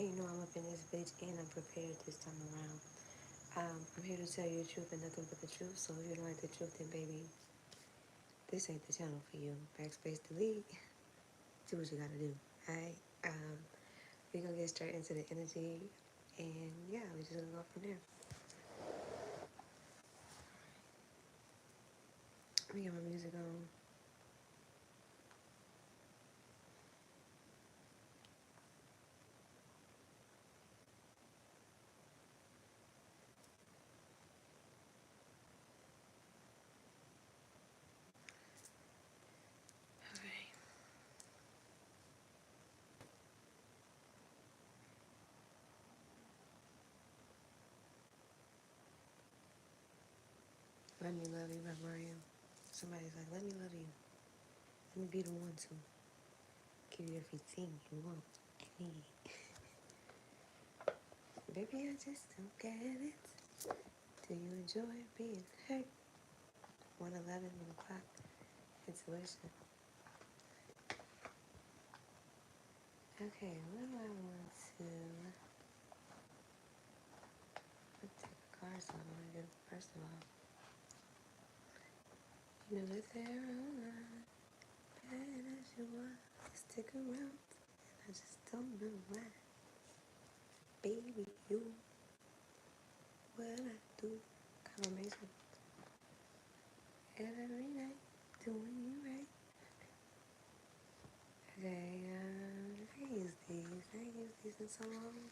And you know I'm up in this bitch and I'm prepared this time around. I'm here to tell you the truth and nothing but the truth. So if you don't like the truth, then baby, this ain't the channel for you. Backspace delete. Do what you gotta do. Alright? We're gonna get straight into the energy and yeah, we're just gonna go from there. Let me get my music on. Okay. Let me love you by Mario. Somebody's like, let me love you. Let me be the one to give you everything you want and need. Baby, I just don't get it. Do you enjoy being hurt? 111 o'clock. Intuition. Okay, what do I want to... What type of cards do I want to do? First of all, you know that there are not bad as you are. Stick around. I just don't know why. Baby, you, what I do. Confirmation. Every night, doing you right. Okay, I use these. I ain't used these in so long.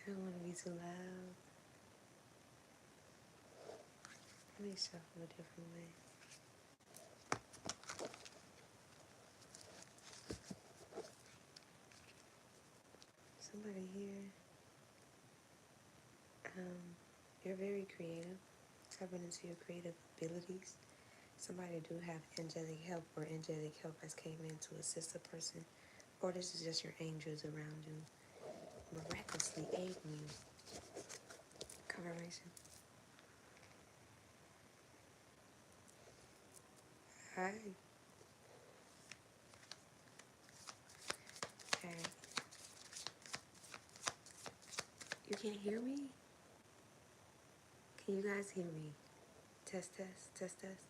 I don't want to be too loud. Let me shuffle a different way. Somebody here, you're very creative, tapping into your creative abilities. Somebody do have angelic help or angelic help has came in to assist a person, or this is just your angels around you, miraculously aiding you. Confirmation. Hi. Okay. You can't hear me? Can you guys hear me? Test, test, test, test.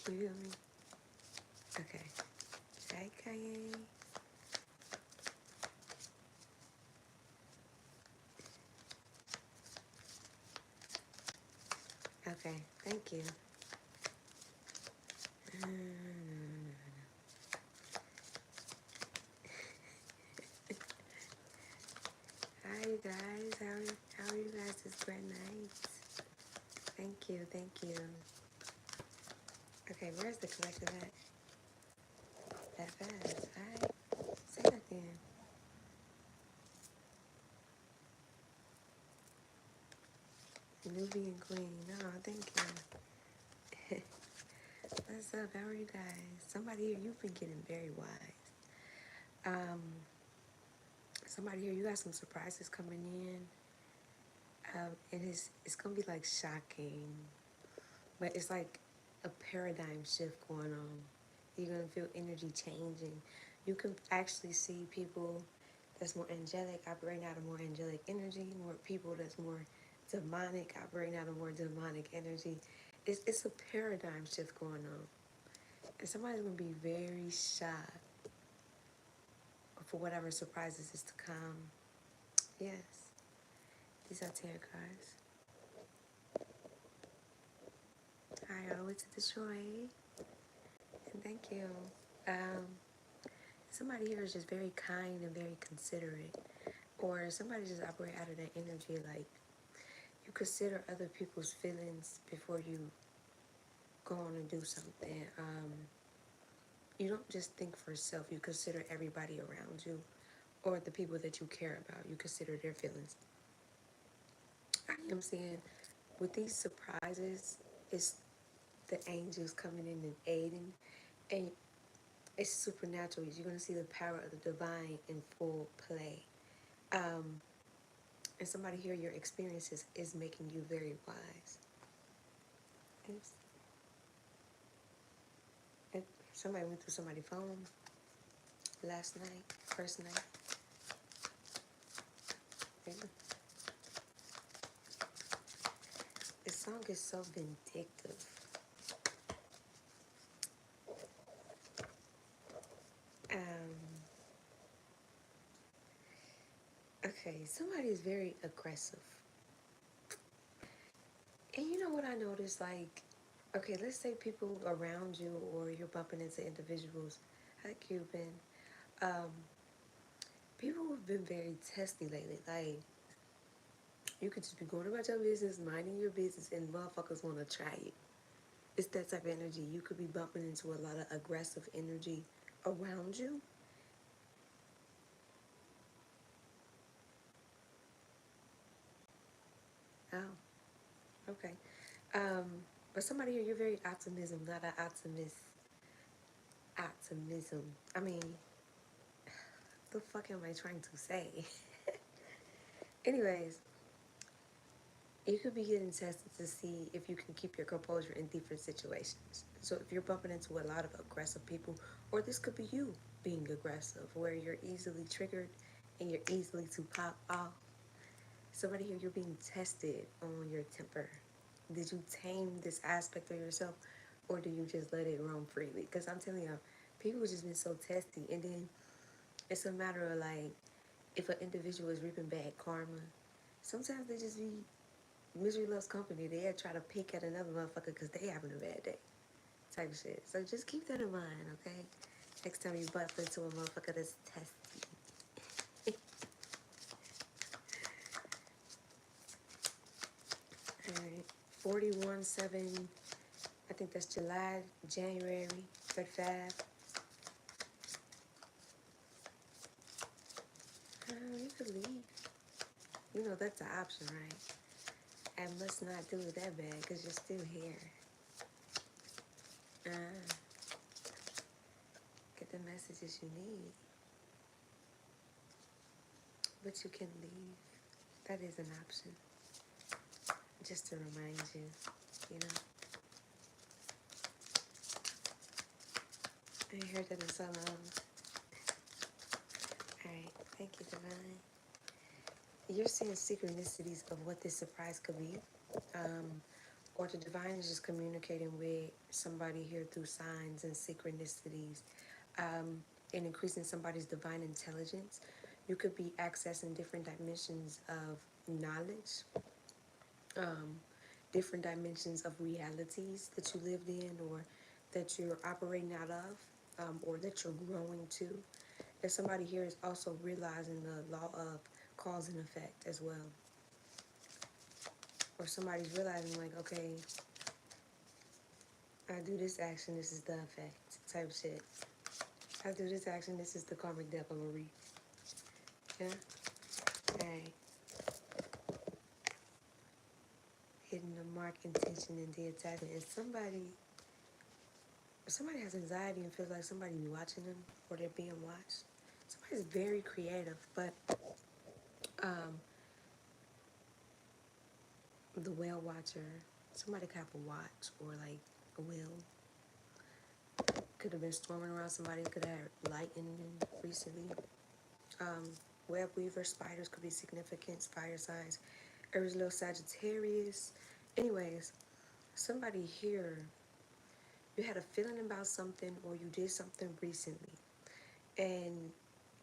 Can you hear me? Okay. Hi, Kanye. Okay, thank you. Hi, you guys. How are you guys this great night? Thank you, thank you. Okay, where's the collective at? That fast. Alright. Say that then. Nubian Queen. No, thank you. What's up? How are you guys? Somebody here, you've been getting very wise. Somebody here, you got some surprises coming in. And it's gonna be like shocking. But it's like a paradigm shift going on. You're gonna feel energy changing. You can actually see people that's more angelic operating out of more angelic energy, more people that's more demonic operating out of more demonic energy. It's a paradigm shift going on. And somebody's gonna be very shocked for whatever surprises is to come. Yes. These are tarot cards. Hi, all the way to Detroit. And thank you. Somebody here is just very kind and very considerate. Or somebody just operate out of that energy like you consider other people's feelings before you go on and do something. You don't just think for yourself. You consider everybody around you or the people that you care about. You consider their feelings. I am saying with these surprises it's the angels coming in and aiding, and it's supernatural. You're going to see the power of the divine in full play. And somebody here, your experiences is making you very wise. Oops. And somebody went through somebody's phone last night, first night. Yeah. This song is so vindictive. Okay, somebody is very aggressive. And you know what I noticed? Like, okay, let's say people around you or you're bumping into individuals. Hi, Cuban. People have been very testy lately. Like, you could just be going about your business, minding your business, and motherfuckers want to try you. It's that type of energy. You could be bumping into a lot of aggressive energy around you. Oh, okay. But somebody here, you're very optimism, not an optimist. Optimism. I mean, the fuck am I trying to say? Anyways, you could be getting tested to see if you can keep your composure in different situations. So if you're bumping into a lot of aggressive people, or this could be you being aggressive, where you're easily triggered and you're easily to pop off. Somebody here, you're being tested on your temper. Did you tame this aspect of yourself, or do you just let it roam freely? Because I'm telling you, people have just been so testy, and then it's a matter of like, if an individual is reaping bad karma, sometimes they just be misery loves company. They try to pick at another motherfucker because they having a bad day, type of shit. So just keep that in mind, okay? Next time you butt into a motherfucker that's testy. Alright, 41/7. I think that's January 35. You could leave. You know that's an option, right? I must not do it that bad because you're still here. Get the messages you need. But you can leave. That is an option. Just to remind you, you know. I heard that in so long. Alright, thank you, Divine. You're seeing synchronicities of what this surprise could be. Or the divine is just communicating with somebody here through signs and synchronicities, and increasing somebody's divine intelligence. You could be accessing different dimensions of knowledge, different dimensions of realities that you lived in or that you're operating out of, or that you're growing to. And somebody here is also realizing the law of cause and effect as well. Or somebody's realizing like, okay, I do this action, this is the effect, type shit. I do this action, this is the karmic deck I'm gonna read. Yeah? Alright. Hitting the mark, intention, and the attachment. And somebody has anxiety and feels like somebody watching them or they're being watched. Somebody's very creative, but the whale watcher, somebody could have a watch or like a whale. Could have been storming around somebody, could have had lightning recently. Web weaver, spiders could be significant, fire signs. Aries, little Sagittarius. Anyways, somebody here, you had a feeling about something or you did something recently, and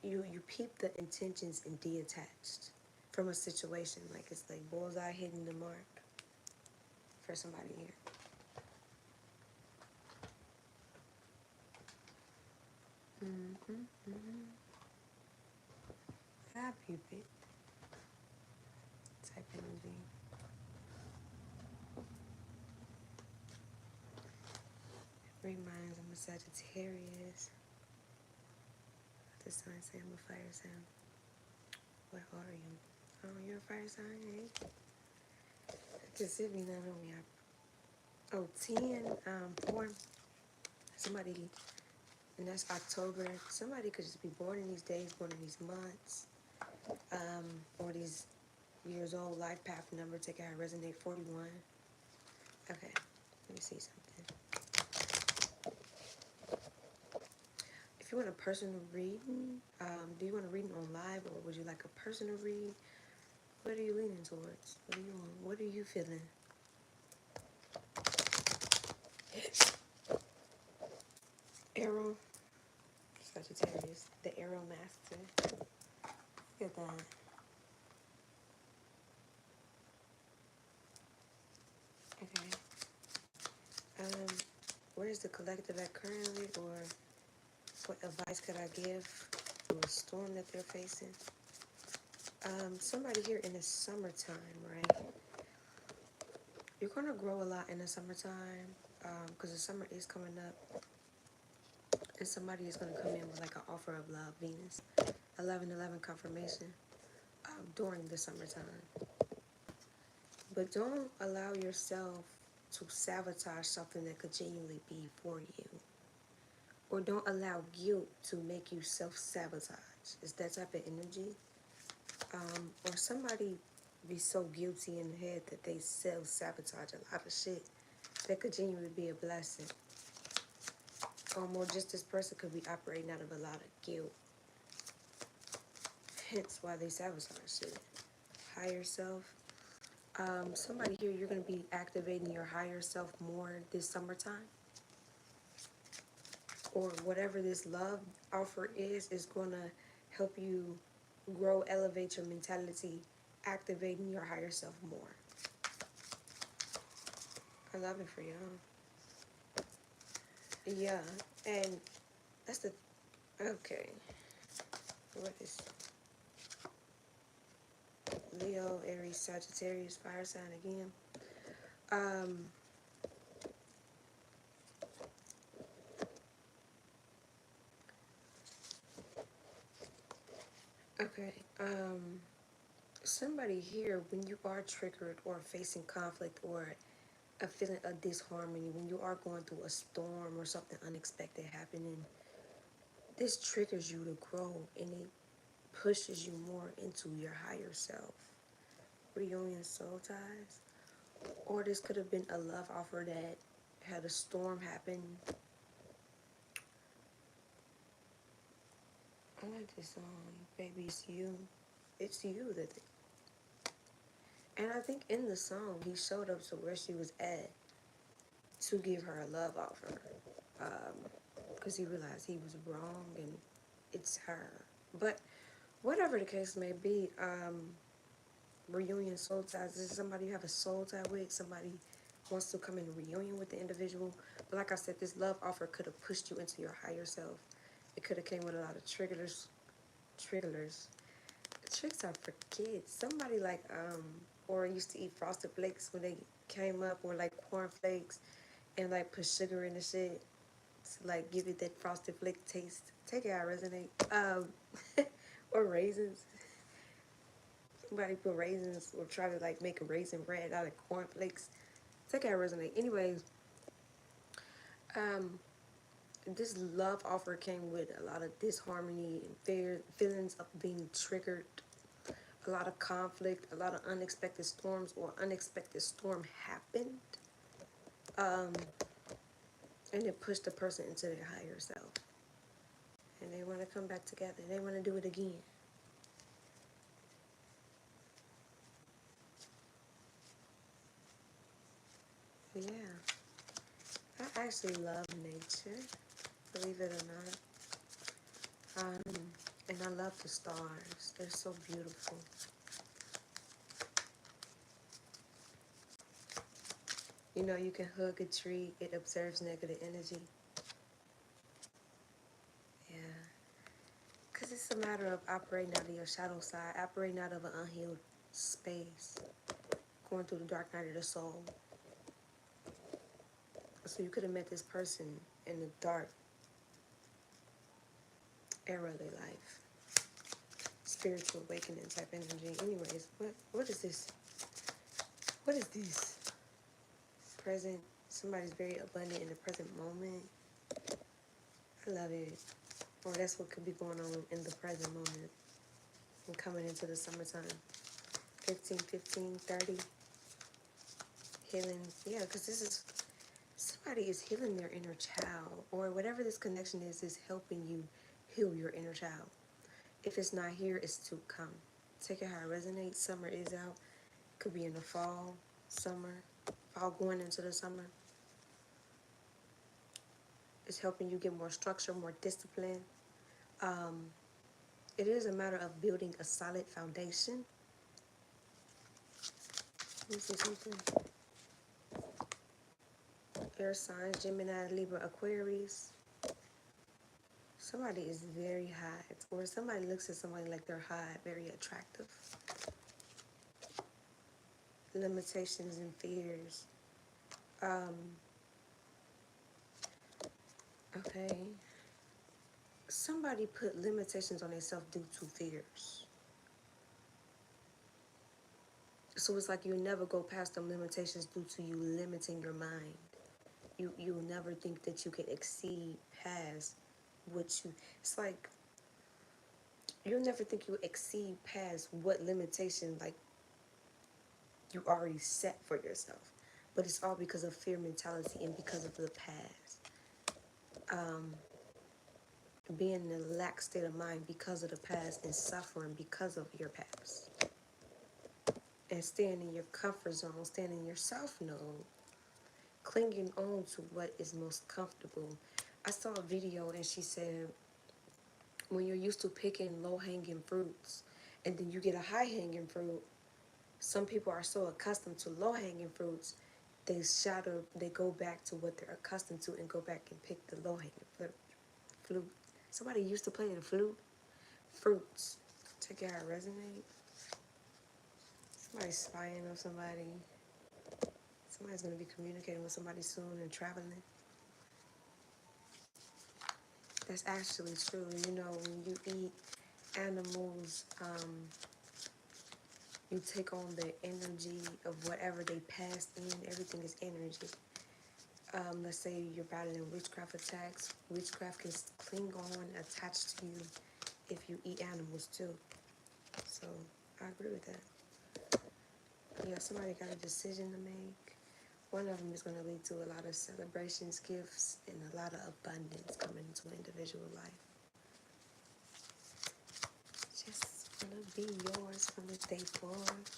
you peeped the intentions and detached from a situation. Like it's like bullseye hitting the mark for somebody here. I peep it. Type energy. Reminds I'm a Sagittarius. The sign say I'm a fire sign. What are you? Oh, you're a fire sign, eh? Just hit me, not on me. Oh, 10, 4. Somebody, and that's October. Somebody could just be born in these days, born in these months, or these years old. Life path number. Take it how it resonate. 41. Okay, let me see something. If you want a personal reading, do you want a reading on live, or would you like a personal read? What are you leaning towards? What do you want? What are you feeling? Arrow, Sagittarius, the Arrow Master. Look at that. Okay. Where is the collective at currently, or what advice could I give to a storm that they're facing? Somebody here in the summertime, right? You're gonna grow a lot in the summertime, because the summer is coming up, and somebody is gonna come in with like an offer of love, Venus, 11/11 confirmation, during the summertime. But don't allow yourself to sabotage something that could genuinely be for you. Or don't allow guilt to make you self-sabotage. It's that type of energy. Or somebody be so guilty in the head that they self-sabotage a lot of shit that could genuinely be a blessing. Or just this person could be operating out of a lot of guilt. Hence why they sabotage shit. Higher self. Somebody here, you're going to be activating your higher self more this summertime. Or whatever this love offer is going to help you grow, elevate your mentality, activating your higher self more. I love it for y'all. Yeah, and that's the, okay. What is Leo, Aries, Sagittarius, fire sign again? Okay, somebody here, when you are triggered or facing conflict or a feeling of disharmony, when you are going through a storm or something unexpected happening, this triggers you to grow and it pushes you more into your higher self. Reunion soul ties. Or this could have been a love offer that had a storm happen. I like this song, Baby It's You. It's you that they... And I think in the song, he showed up to where she was at to give her a love offer. Because he realized he was wrong and it's her. But whatever the case may be, reunion soul ties. This is somebody you have a soul tie with. Somebody wants to come in reunion with the individual. But like I said, this love offer could have pushed you into your higher self. It could have came with a lot of triggers. Tricks are for kids. Somebody like, or used to eat Frosted Flakes when they came up, or like corn flakes, and like put sugar in the shit to like give it that Frosted Flake taste. Take it how it resonate. Or raisins. Somebody put raisins or try to like make a raisin bread out of corn flakes. Take it how it resonate. Anyways, this love offer came with a lot of disharmony and feelings of being triggered, a lot of conflict, a lot of unexpected storms, or unexpected storm happened, and it pushed the person into their higher self, and they want to come back together. They want to do it again. Yeah, I actually love nature, believe it or not. And I love the stars. They're so beautiful. You know, you can hug a tree, it absorbs negative energy. Yeah. Because it's a matter of operating out of your shadow side, operating out of an unhealed space, going through the dark night of the soul. So you could have met this person in the dark era of their life. Spiritual awakening type energy. Anyways, what is this? What is this? Present Somebody's very abundant in the present moment. I love it. Or that's what could be going on in the present moment. And coming into the summertime. 15, 15, 30. Healing. Yeah, because this is... Somebody is healing their inner child. Or whatever this connection is helping you heal your inner child. If it's not here, it's to come. Take it how it resonates. Summer is out. Could be in the fall, summer, fall going into the summer. It's helping you get more structure, more discipline. It is a matter of building a solid foundation. Let me see something. Air signs, Gemini, Libra, Aquarius. Somebody is very hot. Or somebody looks at somebody like they're hot, very attractive. Limitations and fears. Okay. Somebody put limitations on themselves due to fears. So it's like you'll never go past them limitations due to you limiting your mind. You'll never think that you can exceed past what you... It's like you'll never think you'll exceed past what limitation like you already set for yourself. But it's all because of fear mentality and because of the past. Being in a lax state of mind because of the past and suffering because of your past. And staying in your comfort zone, staying in your self-know, clinging on to what is most comfortable. I saw a video and she said, when you're used to picking low-hanging fruits and then you get a high-hanging fruit, some people are so accustomed to low-hanging fruits, they go back to what they're accustomed to and go back and pick the low-hanging flute. Somebody used to play the flute. Fruits. Check out how it resonates. Somebody's spying on somebody. Somebody's going to be communicating with somebody soon and traveling. That's actually true. You know, when you eat animals, you take on the energy of whatever they passed in. Everything is energy. Let's say you're battling witchcraft attacks. Witchcraft can cling on, attach to you if you eat animals too. So I agree with that. Yeah, somebody got a decision to make. One of them is going to lead to a lot of celebrations, gifts, and a lot of abundance coming into an individual life. Just want to be yours from this day forward.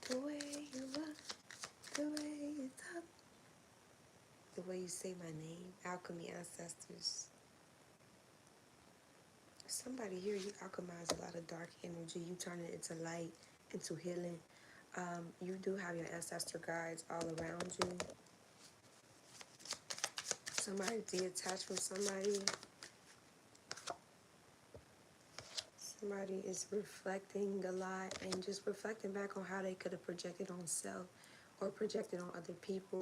The way you look, the way you talk, the way you say my name, alchemy, ancestors. Somebody here, you alchemize a lot of dark energy. You turn it into light, into healing. You do have your ancestor guides all around you. Somebody detached from somebody. Somebody is reflecting a lot and just reflecting back on how they could have projected on self or projected on other people.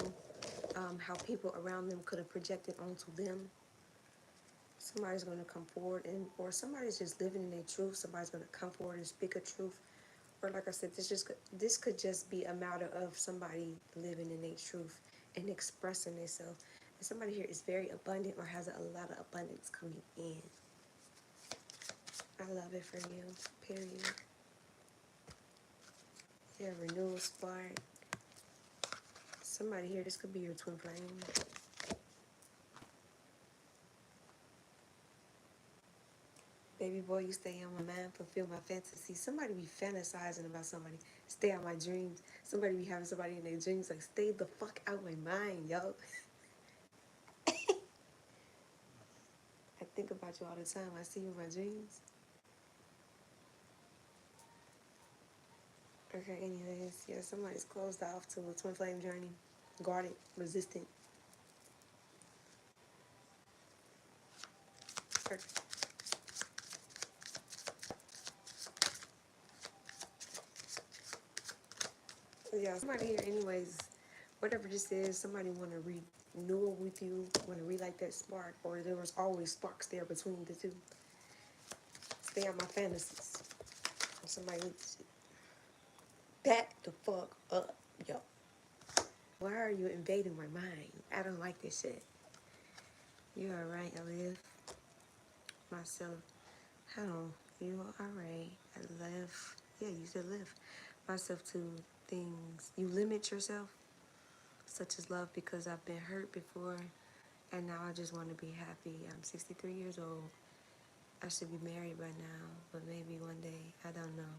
How people around them could have projected onto them. Somebody's going to come forward or somebody's just living in their truth. Somebody's going to come forward and speak a truth. Or like I said, this could just be a matter of somebody living in their truth and expressing themselves. And somebody here is very abundant or has a lot of abundance coming in. I love it for you, period. Yeah, renewal spark. Somebody here, this could be your twin flame. Baby boy, you stay on my mind, fulfill my fantasy. Somebody be fantasizing about somebody. Stay out my dreams. Somebody be having somebody in their dreams like, stay the fuck out my mind, yo. I think about you all the time. I see you in my dreams. Okay, anyways, yeah, somebody's closed off to a twin flame journey. Guarded, resistant. Perfect. Yeah, somebody here, anyways, whatever this is, somebody want to renewal with you, want to relight that spark, or there was always sparks there between the two. Stay out my fantasies. Somebody needs to back the fuck up, yo. Why are you invading my mind? I don't like this shit. You alright, I live myself. Hello, you alright? I live. Yeah, you said live myself to things. You limit yourself, such as love, because I've been hurt before, and now I just want to be happy. I'm 63 years old. I should be married by now, but maybe one day. I don't know.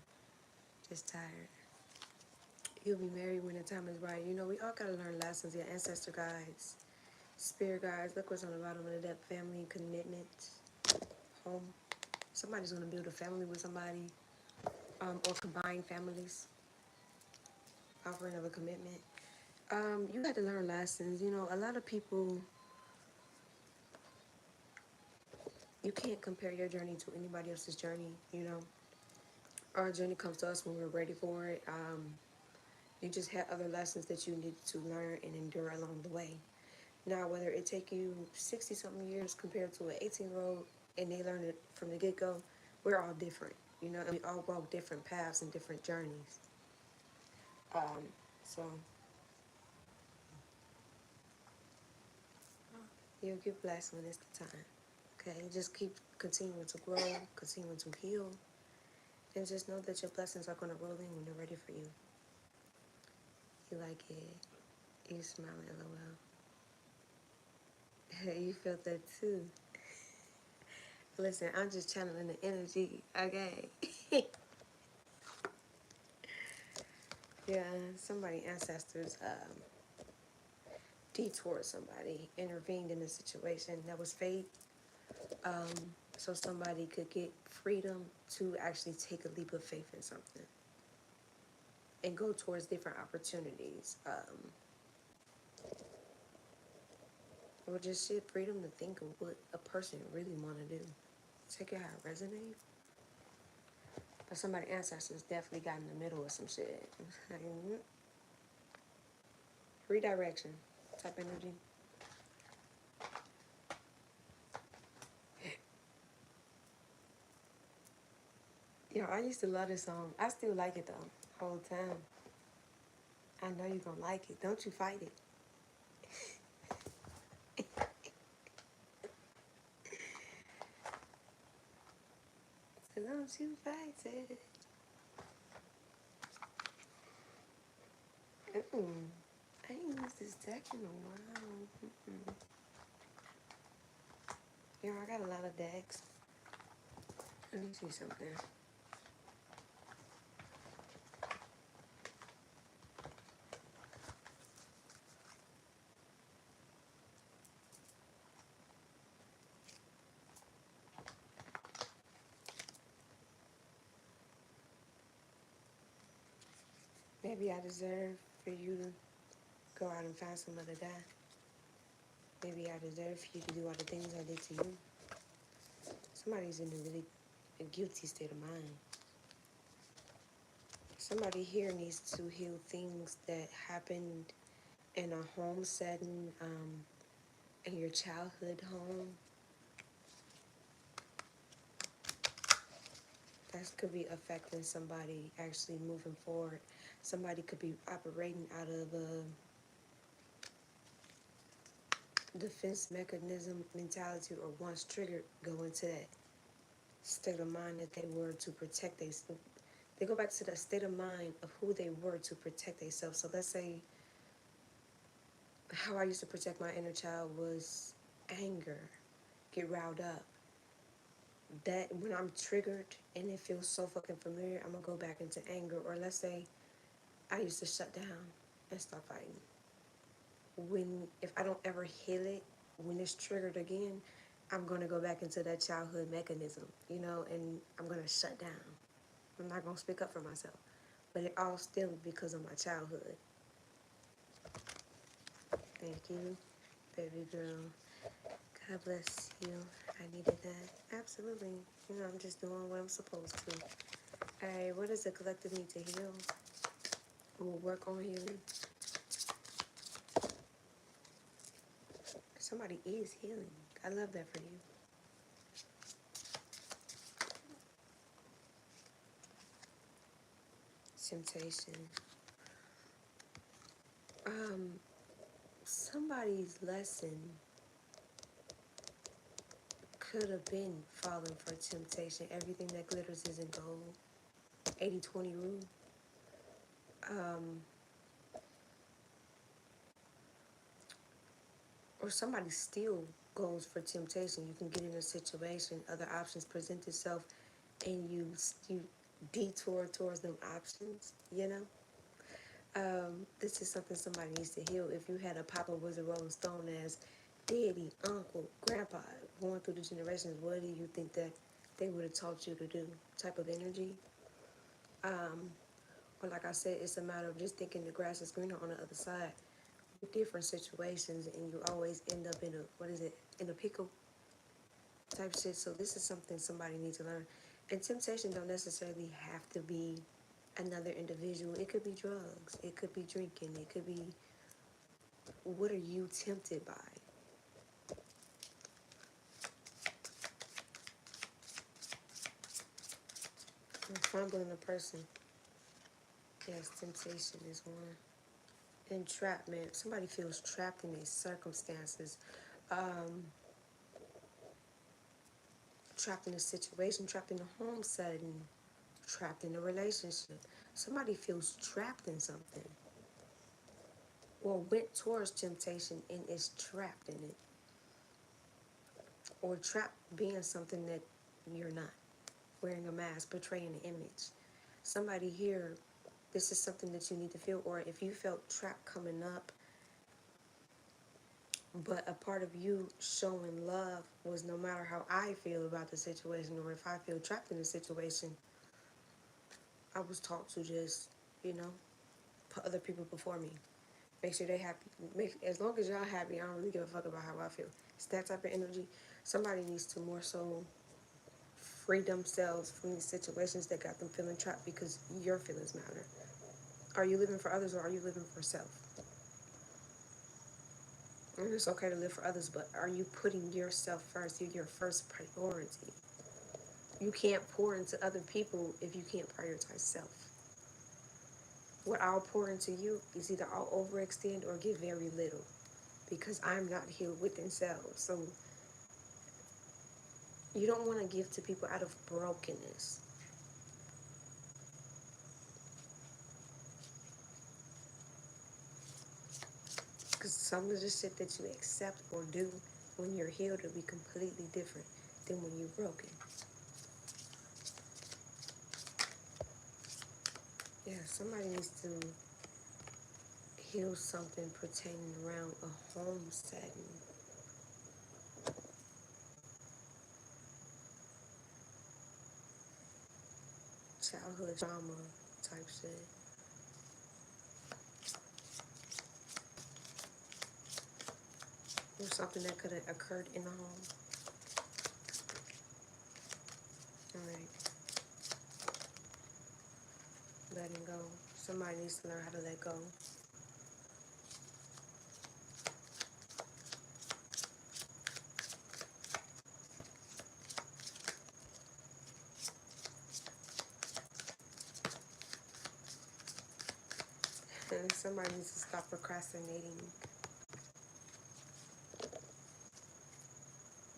Just tired. You'll be married when the time is right. You know, we all gotta learn lessons. Your ancestor guides, spirit guides. Look what's on the bottom of that: family, commitment, home. Somebody's gonna build a family with somebody, or combine families. Offering of a commitment. You got to learn lessons. You know, a lot of people, you can't compare your journey to anybody else's journey. You know, our journey comes to us when we're ready for it. You just had other lessons that you needed to learn and endure along the way. Now, whether it take you 60-something years compared to an 18-year-old and they learn it from the get-go, we're all different, you know, and we all walk different paths and different journeys. So you'll get blessed when it's the time. Okay, just keep continuing to grow, continuing to heal, and just know that your blessings are going to roll in when they're ready for you. You like it. You smiling, lol. You felt that too. Listen, I'm just channeling the energy, okay? Yeah, somebody, ancestors, detoured somebody, intervened in a situation that was fate, so somebody could get freedom to actually take a leap of faith in something and go towards different opportunities, or just shit, freedom to think of what a person really want to do. Check out how it resonates. But somebody, ancestors, definitely got in the middle of some shit. Redirection type energy. Yo, I used to love this song. I still like it though, whole time. I know you're gonna like it. Don't you fight it. So don't you fight it. I ain't used this deck in a while. Yo, I got a lot of decks. Let me see something. Maybe I deserve for you to go out and find some other guy. Maybe I deserve for you to do all the things I did to you. Somebody's in a really guilty state of mind. Somebody here needs to heal things that happened in a home setting, in your childhood home. That could be affecting somebody actually moving forward. Somebody could be operating out of a defense mechanism mentality, or once triggered, go into that state of mind that they were to protect themselves. They go back to the state of mind of who they were to protect themselves. So let's say how I used to protect my inner child was anger, get riled up. That when I'm triggered and it feels so fucking familiar, I'm gonna go back into anger. Or let's say I used to shut down and start fighting. If I don't ever heal it, when it's triggered again, I'm gonna go back into that childhood mechanism, you know, and I'm gonna shut down. I'm not gonna speak up for myself. But it all stemmed because of my childhood. Thank you, baby girl. God bless you. I needed that. Absolutely. You know, I'm just doing what I'm supposed to. Alright, what does the collective need to heal? We'll work on healing. Somebody is healing. I love that for you. Temptation. somebody's lesson could have been falling for temptation. Everything that glitters isn't gold. 80-20 rule. Or somebody still goes for temptation. You can get in a situation, other options present itself, and you detour towards them options, you know? This is something somebody needs to heal. If you had a Papa was a Rolling Stone as daddy, uncle, grandpa, going through the generations, what do you think that they would have taught you to do? Type of energy? Or like I said, it's a matter of just thinking the grass is greener on the other side. With different situations, and you always end up in in a pickle type shit. So this is something somebody needs to learn. And temptation don't necessarily have to be another individual. It could be drugs. It could be drinking. It could be, what are you tempted by? Fumbling a person. Yes, temptation is one. Entrapment. Somebody feels trapped in these circumstances. Trapped in a situation, trapped in a home setting, trapped in a relationship. Somebody feels trapped in something. Or went towards temptation and is trapped in it. Or trapped being something that you're not. Wearing a mask, portraying an image. Somebody here, this is something that you need to feel. Or if you felt trapped coming up, but a part of you showing love was, no matter how I feel about the situation, or if I feel trapped in the situation, I was taught to just, put other people before me. Make sure they happy. As long as y'all happy, I don't really give a fuck about how I feel. It's that type of energy. Somebody needs to more so free themselves from these situations that got them feeling trapped, because your feelings matter. Are you living for others, or are you living for self? And it's okay to live for others, but are you putting yourself first? You're your first priority. You can't pour into other people if you can't prioritize self. What I'll pour into you is either I'll overextend or give very little, because I'm not healed within self. So you don't want to give to people out of brokenness. Because some of the shit that you accept or do when you're healed will be completely different than when you're broken. Yeah, somebody needs to heal something pertaining around a home setting. Childhood trauma type shit. Or something that could have occurred in the home. Alright. Letting go. Somebody needs to learn how to let go. And somebody needs to stop procrastinating.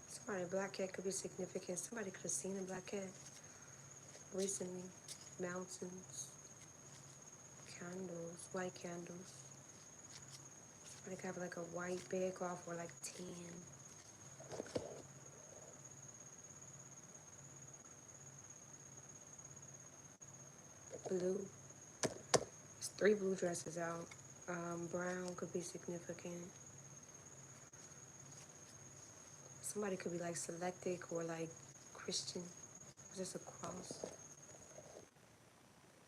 Somebody, a black cat could be significant. Somebody could have seen a black cat recently. Mountains, candles, white candles. Somebody could have like a white bed cloth or like tan. Blue. There's 3 blue dresses out. Brown could be significant. Somebody could be like Selectic or like Christian. Just a cross.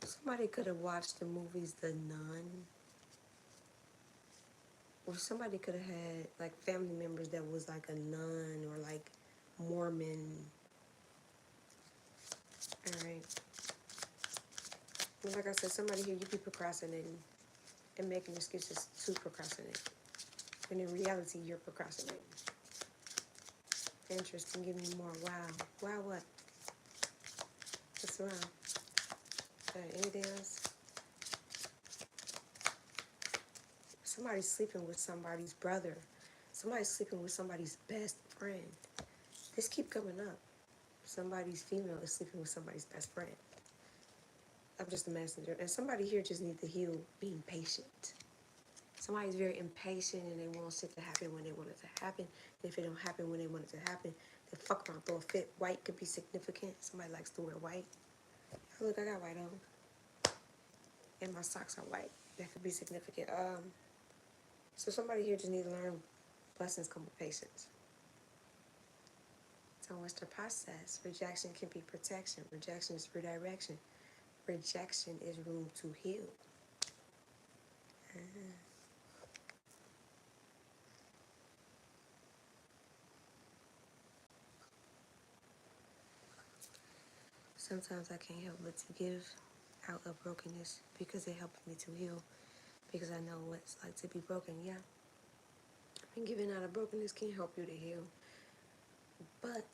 Somebody could have watched the movies The Nun. Or somebody could have had like family members that was like a nun or like Mormon. Alright. Like I said, somebody here, you be procrastinating and making excuses to procrastinate. When in reality, you're procrastinating. Interesting. Give me more. Wow. Wow what? What's around? Anything else? Somebody's sleeping with somebody's brother. Somebody's sleeping with somebody's best friend. This keep coming up. Somebody's female is sleeping with somebody's best friend. I'm just a messenger. And somebody here just needs to heal being patient. Somebody's very impatient and they want shit to happen when they want it to happen. If it don't happen when they want it to happen, they fuck around, throw a fit. White could be significant. Somebody likes to wear white. Oh, look, I got white on. And my socks are white. That could be significant. So somebody here just needs to learn blessings come with patience. So what's the process? Rejection can be protection. Rejection is redirection. Rejection is room to heal. Sometimes I can't help but to give out of brokenness because it helps me to heal. Because I know what it's like to be broken. Yeah. And giving out of brokenness can help you to heal. But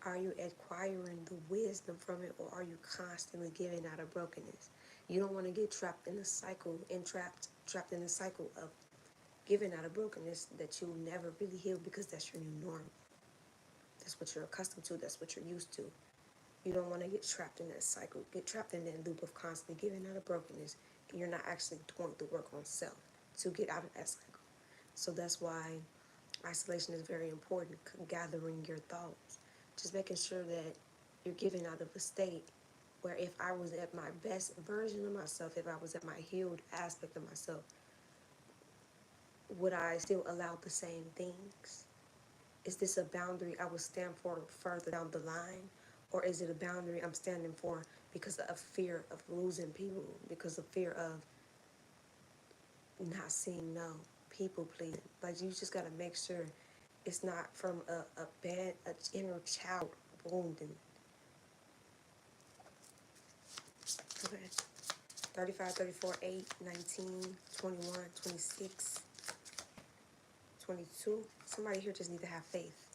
are you acquiring the wisdom from it, or are you constantly giving out of brokenness? You don't want to get trapped in the cycle and trapped in the cycle of giving out of brokenness that you'll never really heal because that's your new norm. That's what you're accustomed to. That's what you're used to. You don't want to get trapped in that cycle, get trapped in that loop of constantly giving out of brokenness, and you're not actually going to work on self to get out of that cycle. So that's why isolation is very important, gathering your thoughts, just making sure that you're giving out of a state where if I was at my best version of myself, if I was at my healed aspect of myself, would I still allow the same things? Is this a boundary I would stand for further down the line? Or is it a boundary I'm standing for because of fear of losing people, because of fear of not seeing no, people pleasing? Like, you just got to make sure it's not from a bad, inner child wounding. Okay. 35, 34, 8, 19, 21, 26, 22. Somebody here just need to have faith.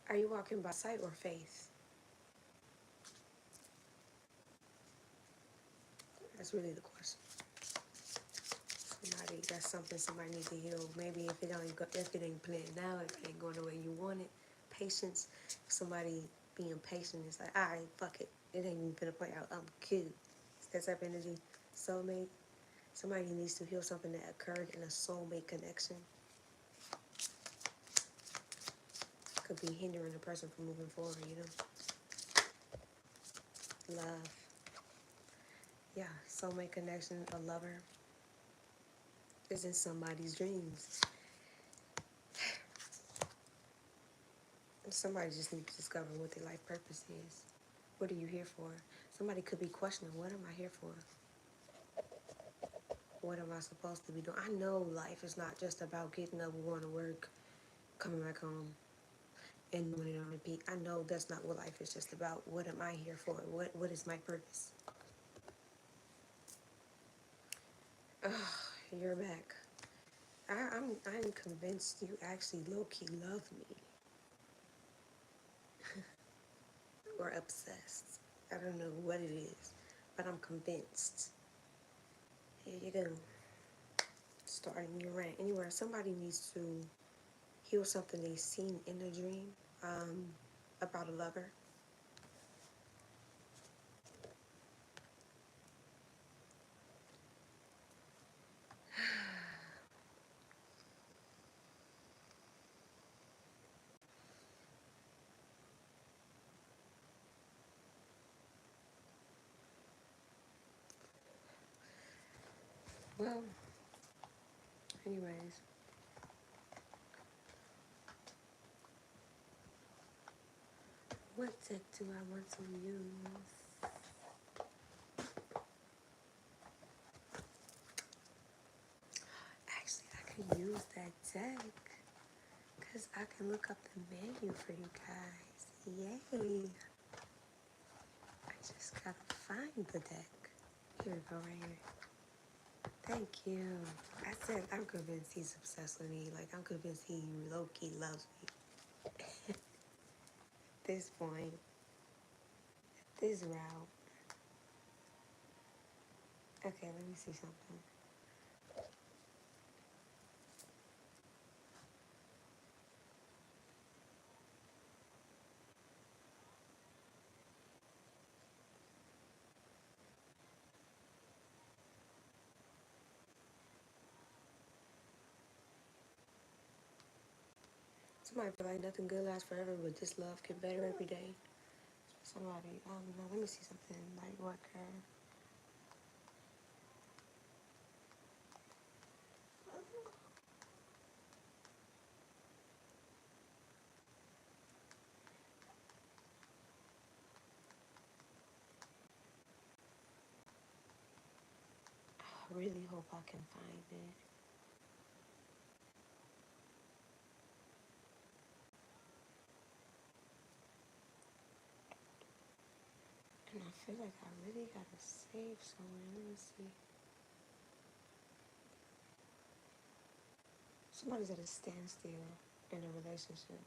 Are you walking by sight or faith? That's really the question. That's something somebody needs to heal. Maybe if it ain't playing now, if it ain't going the way you want it. Patience. Somebody being patient is like, all right, fuck it. It ain't even gonna play out. I'm cute. It's that type of energy. Soulmate. Somebody needs to heal something that occurred in a soulmate connection. Could be hindering a person from moving forward, you know. Love. Yeah, soulmate connection, a lover is in somebody's dreams. Somebody just needs to discover what their life purpose is. What are you here for? Somebody could be questioning, what am I here for? What am I supposed to be doing? I know life is not just about getting up, going to work, coming back home, and doing it on repeat. I know that's not what life is just about. What am I here for? What is my purpose? You're back. I'm convinced you actually low-key love me. Or obsessed. I don't know what it is, but I'm convinced. Here you go. Starting your rant. Anywhere, somebody needs to heal something they've seen in a dream about a lover. Well, anyways. What deck do I want to use? Actually, I could use that deck because I can look up the menu for you guys. Yay! I just gotta find the deck. Here we go, right here. Thank you. I said I'm convinced he's obsessed with me. Like, I'm convinced he low-key loves me. At this point, this route. Okay, let me see something. Somebody feel like nothing good lasts forever, but this love get better every day. Somebody, I don't know. Let me see something. Light worker. I really hope I can find it. And I feel like I really gotta save somewhere. Let me see. Somebody's at a standstill in a relationship.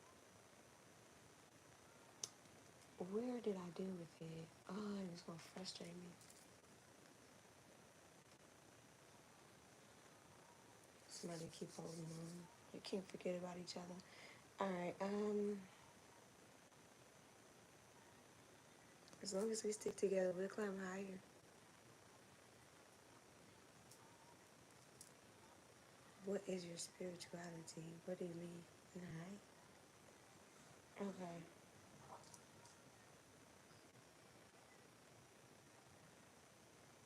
Where did I do with it? Oh, it's gonna frustrate me. Somebody keep holding on. You can't forget about each other. Alright, as long as we stick together, we'll climb higher. What is your spirituality? What do you mean? Night? Okay.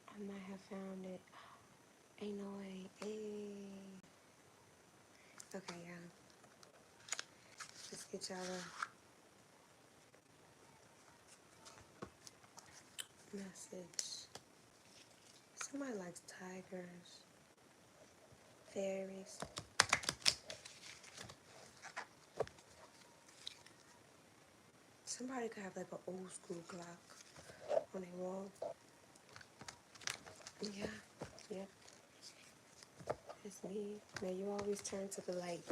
I might have found it. Ain't no way. Hey. Okay, yeah. Let's get y'all a message. Somebody likes tigers, fairies. Somebody could have like an old school clock on their wall. Yeah, yep. It's me. May you always turn to the light.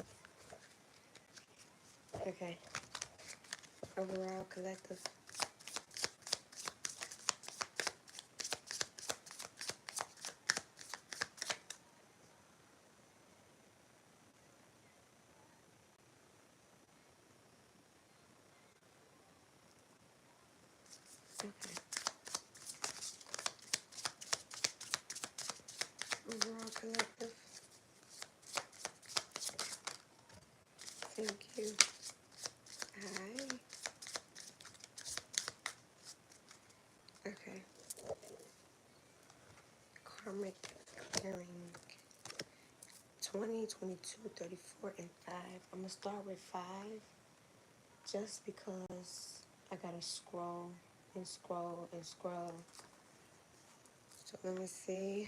Okay. Overall collective. Okay. Overall collective. Thank you. Hi. Okay. Karmic clearing. 20, 22, 34, and 5. I'm going to start with 5 just because I got to scroll and scroll and scroll. So let me see.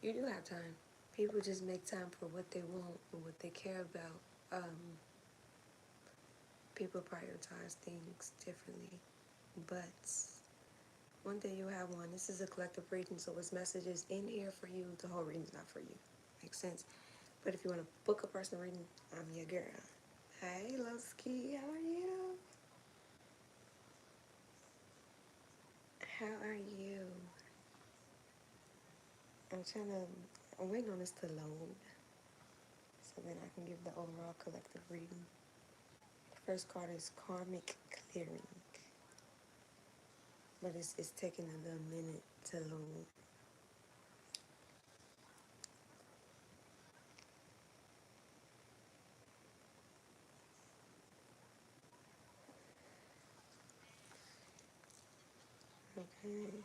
You do have time. People just make time for what they want and what they care about. People prioritize things differently. But one day you'll have one. This is a collective reading, so it's messages in here for you. The whole reading's not for you. Makes sense? But if you want to book a personal reading, I'm your girl. Hey, Lowski, how are you? How are you? I'm waiting on this to load so then I can give the overall collective reading. The first card is Karmic Clearing, but it's taking a little minute to load. Okay.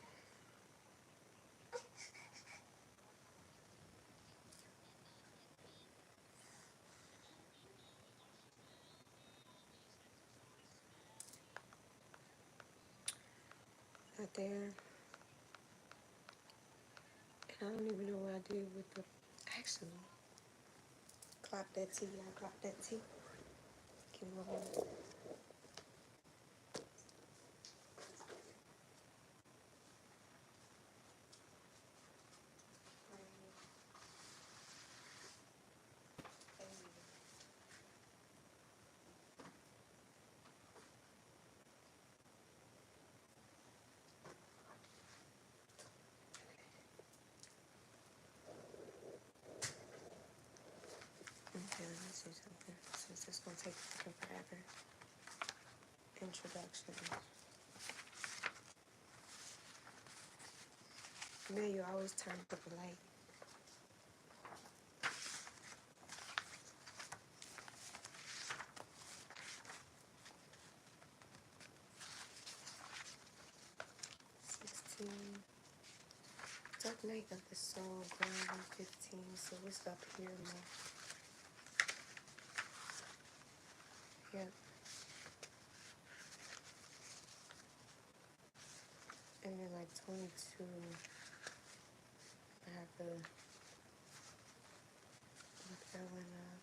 Out there. And I don't even know what I did with the... Actually, clock that T. I clock that T. Give me a moment. let's do something since it's gonna take fucking forever. Introduction. Man, you always turn up the light. Dark night of the soul, ground 15. So what's up here now? Yep. And then like 22, I have to look that one up.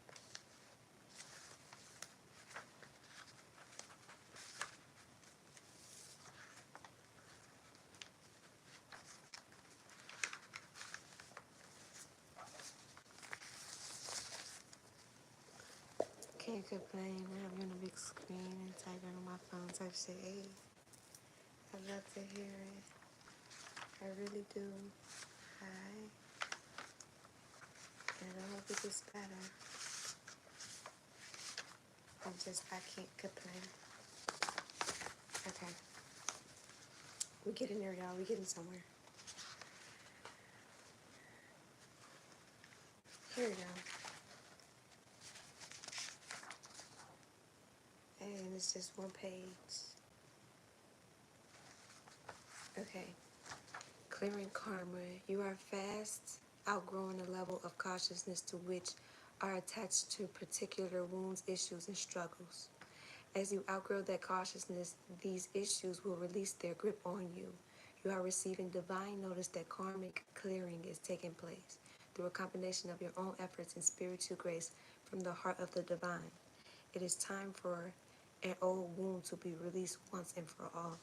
Can't complain, having a big screen and typing on my phone type shit. Hey, I love to hear it. I really do. Hi. And I hope it gets better. I can't complain. Okay. We getting there, y'all. We getting somewhere. Here we go. And it's just one page. Okay. Clearing karma. You are fast outgrowing a level of consciousness to which are attached to particular wounds, issues, and struggles. As you outgrow that consciousness, these issues will release their grip on you. You are receiving divine notice that karmic clearing is taking place through a combination of your own efforts and spiritual grace from the heart of the divine. It is time for an old wound to be released once and for all.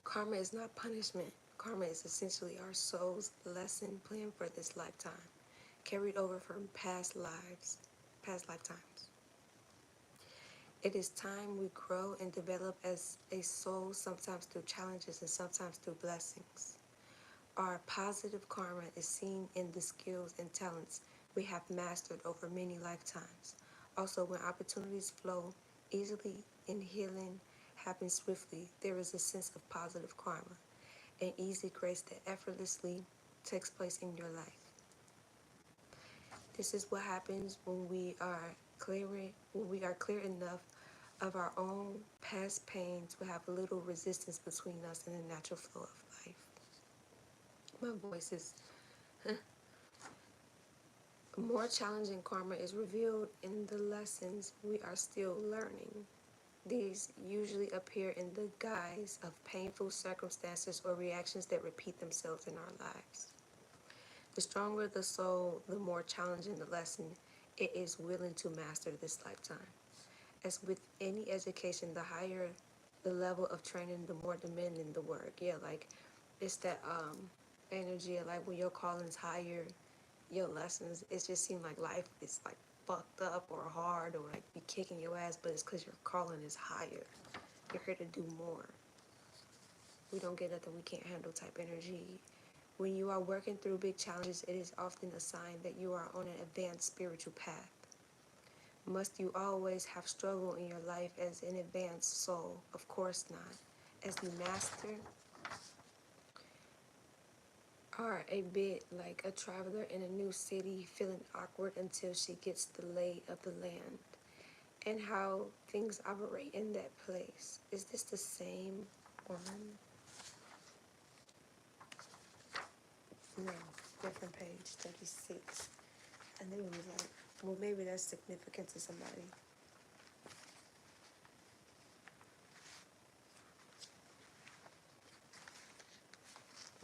Karma is not punishment. Karma is essentially our soul's lesson planned for this lifetime, carried over from past lifetimes. It is time we grow and develop as a soul, sometimes through challenges and sometimes through blessings. Our positive karma is seen in the skills and talents we have mastered over many lifetimes. Also, when opportunities flow easily and healing happens swiftly, there is a sense of positive karma, an easy grace that effortlessly takes place in your life. This is what happens when we are clear enough of our own past pain to have little resistance between us and the natural flow of life. My voice is more challenging karma is revealed in the lessons we are still learning. These usually appear in the guise of painful circumstances or reactions that repeat themselves in our lives. The stronger the soul, the more challenging the lesson it is willing to master this lifetime. As with any education, the higher the level of training, the more demanding the work. Yeah, like it's that energy of like when your calling's higher, your lessons, it just seems like life is like fucked up or hard or like you kicking your ass, but it's because your calling is higher. You're here to do more. We don't get nothing we can't handle type energy. When you are working through big challenges, it is often a sign that you are on an advanced spiritual path. Must you always have struggle in your life as an advanced soul? Of course not. As you master are a bit like a traveler in a new city feeling awkward until she gets the lay of the land and how things operate in that place. Is this the same one? No, different page, 36. And then we was like, well, maybe that's significant to somebody.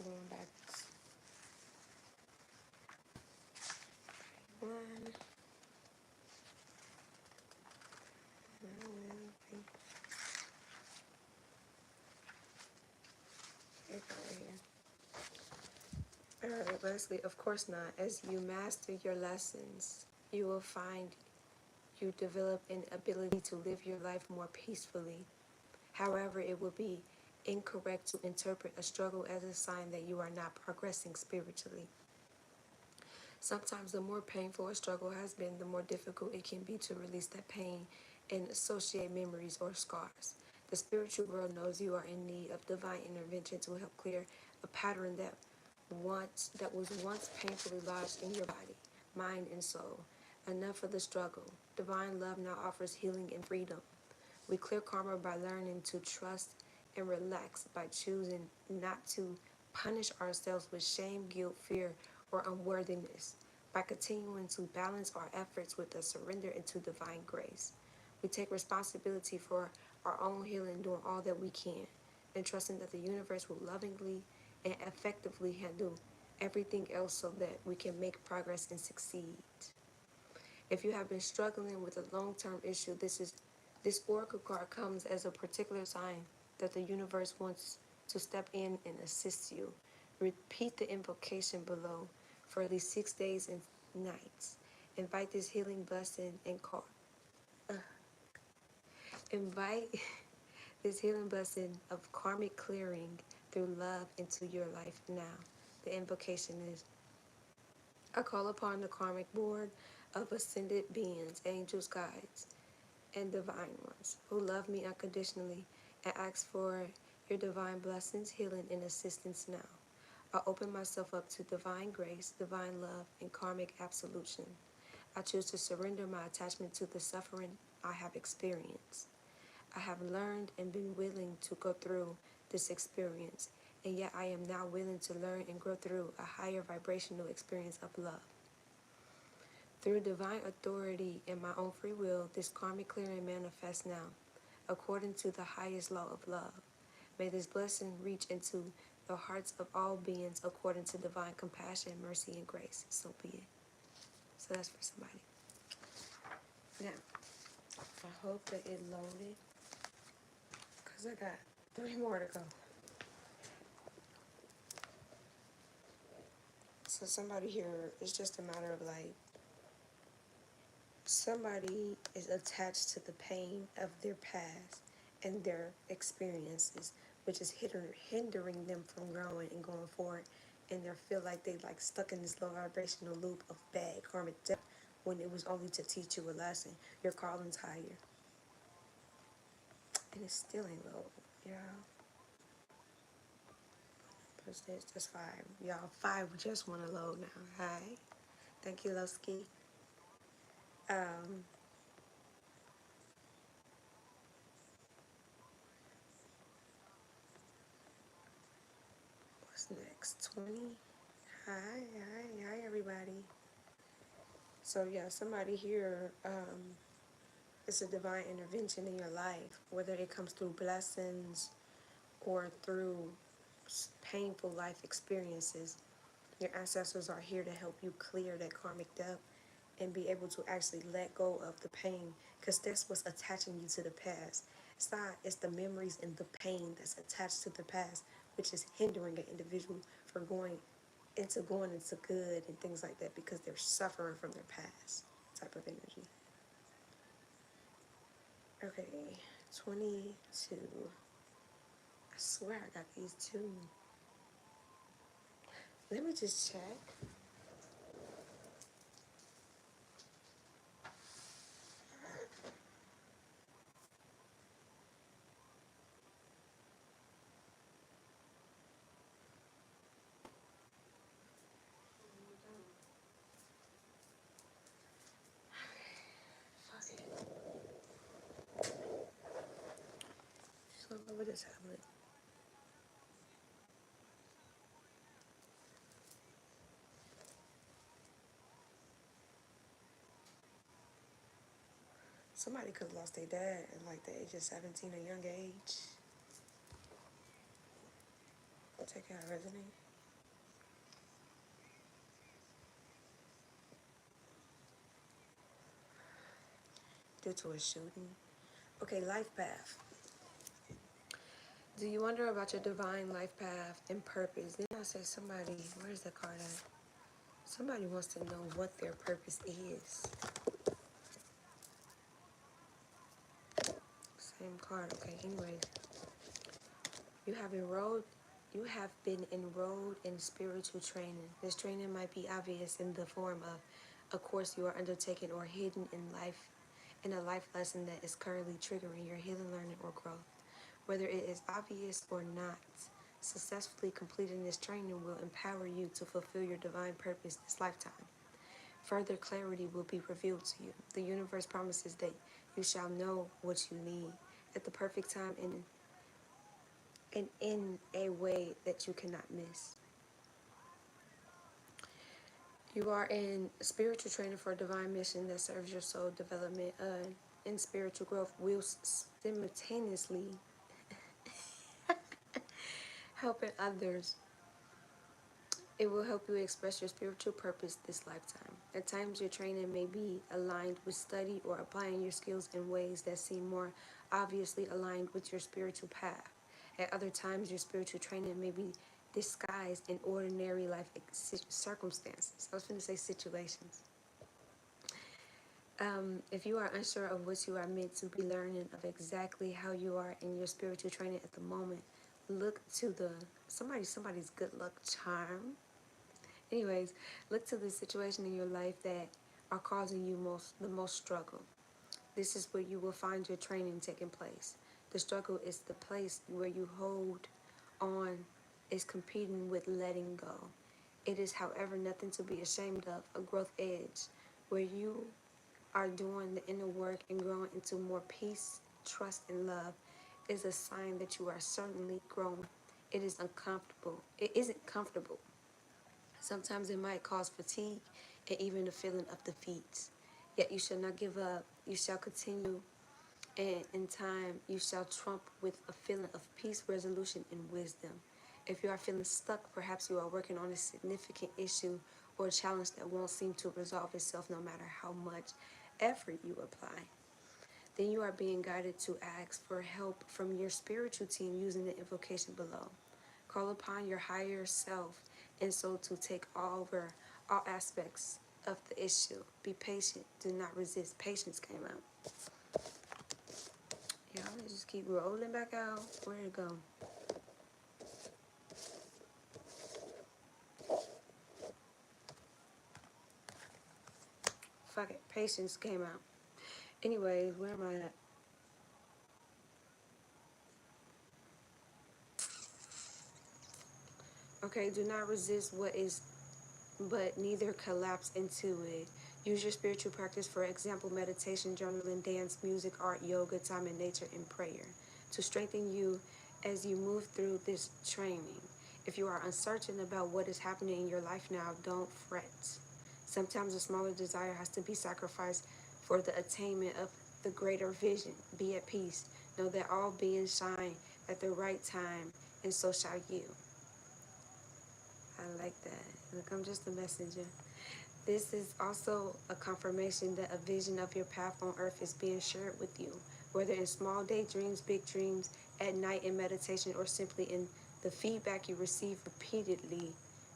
Going backwards. One. Alright, lastly, of course not. As you master your lessons, you will find you develop an ability to live your life more peacefully. However, it would be incorrect to interpret a struggle as a sign that you are not progressing spiritually. Sometimes the more painful a struggle has been, the more difficult it can be to release that pain and associate memories or scars. The spiritual world knows you are in need of divine intervention to help clear a pattern that was once painfully lodged in your body, mind, and soul. Enough of the struggle. Divine love now offers healing and freedom. We clear karma by learning to trust and relax, by choosing not to punish ourselves with shame, guilt, fear, or unworthiness, by continuing to balance our efforts with a surrender into divine grace. We take responsibility for our own healing, doing all that we can, and trusting that the universe will lovingly and effectively handle everything else so that we can make progress and succeed. If you have been struggling with a long-term issue, this oracle card comes as a particular sign that the universe wants to step in and assist you. Repeat the invocation below for at least 6 days and nights. Invite this healing blessing and call. Invite this healing blessing of karmic clearing through love into your life now. The invocation is: I call upon the karmic board of ascended beings, angels, guides, and divine ones who love me unconditionally and ask for your divine blessings, healing, and assistance now. I open myself up to divine grace, divine love, and karmic absolution. I choose to surrender my attachment to the suffering I have experienced. I have learned and been willing to go through this experience, and yet I am now willing to learn and grow through a higher vibrational experience of love. Through divine authority and my own free will, this karmic clearing manifests now, according to the highest law of love. May this blessing reach into the hearts of all beings according to divine compassion, mercy, and grace. So be it. So that's for somebody. Now, I hope that it loaded, because I got 3 more to go. So somebody here, it's just a matter of like, somebody is attached to the pain of their past and their experiences, which is hindering them from growing and going forward, and they feel like they like stuck in this low vibrational loop of bad karmic debt when it was only to teach you a lesson. Your calling's higher, and it's still ain't low, y'all. Plus there's just 5, y'all. 5 just want to load now. Hi, thank you, Lowski. What's next? 20. Hi, everybody. So yeah, somebody here, it's a divine intervention in your life, whether it comes through blessings or through painful life experiences. Your ancestors are here to help you clear that karmic debt and be able to actually let go of the pain, because that's what's attaching you to the past. It's the memories and the pain that's attached to the past, which is hindering an individual from going into good and things like that, because they're suffering from their past type of energy. Okay, 22. I swear I got these 2. Let me just check. Fuck it. Flip over the tablet. Somebody could have lost their dad at like the age of 17, a young age. Take out resonate. Due to a shooting. Okay, life path. Do you wonder about your divine life path and purpose? Then I say somebody, where's the card at? Somebody wants to know what their purpose is. Same card, okay, anyways. You You have been enrolled in spiritual training. This training might be obvious in the form of a course you are undertaking or hidden in a life lesson that is currently triggering your healing, learning, or growth. Whether it is obvious or not, successfully completing this training will empower you to fulfill your divine purpose this lifetime. Further clarity will be revealed to you. The universe promises that you shall know what you need at the perfect time and in a way that you cannot miss. You are in spiritual training for a divine mission that serves your soul development and spiritual growth will simultaneously helping others. It will help you express your spiritual purpose this lifetime. At times, your training may be aligned with study or applying your skills in ways that seem more obviously aligned with your spiritual path. At other times, your spiritual training may be disguised in ordinary life circumstances. I was going to say situations. If you are unsure of what you are meant to be learning of exactly how you are in your spiritual training at the moment, look to the somebody's good luck charm. Anyways, look to the situation in your life that are causing you the most struggle. This is where you will find your training taking place. The struggle is the place where you hold on is competing with letting go. It is, however, nothing to be ashamed of, a growth edge where you are doing the inner work and growing into more peace, trust, and love is a sign that you are certainly growing. It is uncomfortable. It isn't comfortable. Sometimes it might cause fatigue and even a feeling of defeat. Yet you shall not give up. You shall continue, and in time you shall trump with a feeling of peace, resolution, and wisdom. If you are feeling stuck, perhaps you are working on a significant issue or a challenge that won't seem to resolve itself no matter how much effort you apply. Then you are being guided to ask for help from your spiritual team using the invocation below. Call upon your higher self and so to take over all aspects of the issue. Be patient. Do not resist. Patience came out. Yeah, I'm gonna just keep rolling back out. Where'd it go? Fuck it. Patience came out. Anyways, where am I at? Okay, do not resist what is, but neither collapse into it. Use your spiritual practice, for example, meditation, journaling, dance, music, art, yoga, time in nature, and prayer, to strengthen you as you move through this training. If you are uncertain about what is happening in your life now, don't fret. Sometimes a smaller desire has to be sacrificed for the attainment of the greater vision. Be at peace. Know that all beings shine at the right time, and so shall you. I like that. Look, I'm just a messenger. This is also a confirmation that a vision of your path on earth is being shared with you, whether in small daydreams, big dreams, at night in meditation, or simply in the feedback you receive repeatedly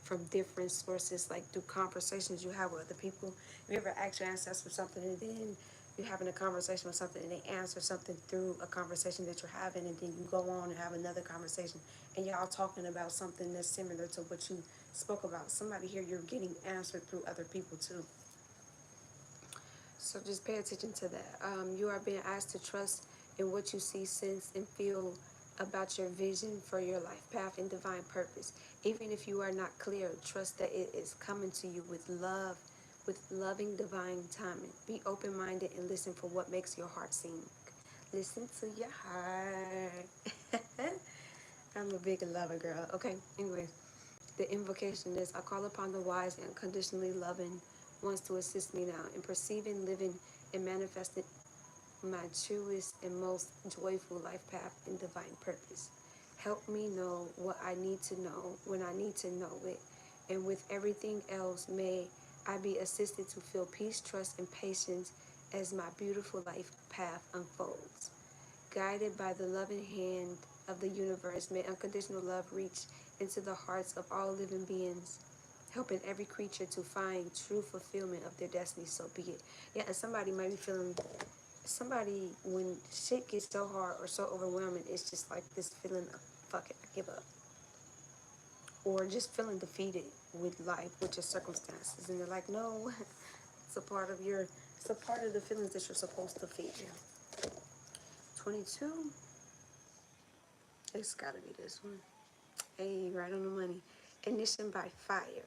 from different sources, like through conversations you have with other people. You ever ask your ancestors something and then you're having a conversation with something and they answer something through a conversation that you're having, and then you go on and have another conversation and y'all talking about something that's similar to what you spoke about. Somebody here, you're getting answered through other people too. So just pay attention to that. You are being asked to trust in what you see, sense, and feel about your vision for your life path and divine purpose. Even if you are not clear, trust that it is coming to you with love, with loving divine timing. Be open-minded and listen for what makes your heart sing. Listen to your heart. I'm a big lover girl. Okay, anyways. The invocation is, I call upon the wise and unconditionally loving ones to assist me now in perceiving, living, and manifesting my truest and most joyful life path and divine purpose. Help me know what I need to know when I need to know it. And with everything else, may I be assisted to feel peace, trust, and patience as my beautiful life path unfolds. Guided by the loving hand of the universe, may unconditional love reach into the hearts of all living beings, helping every creature to find true fulfillment of their destiny, so be it. Yeah, and somebody might be feeling, when shit gets so hard or so overwhelming, it's just like this feeling of, fuck it, I give up. or just feeling defeated with life, with your circumstances, and they're like, no, it's a part of your, it's a part of the feelings that you're supposed to feel. 22, it's gotta be this one. Hey, right on the money. Ignition by fire.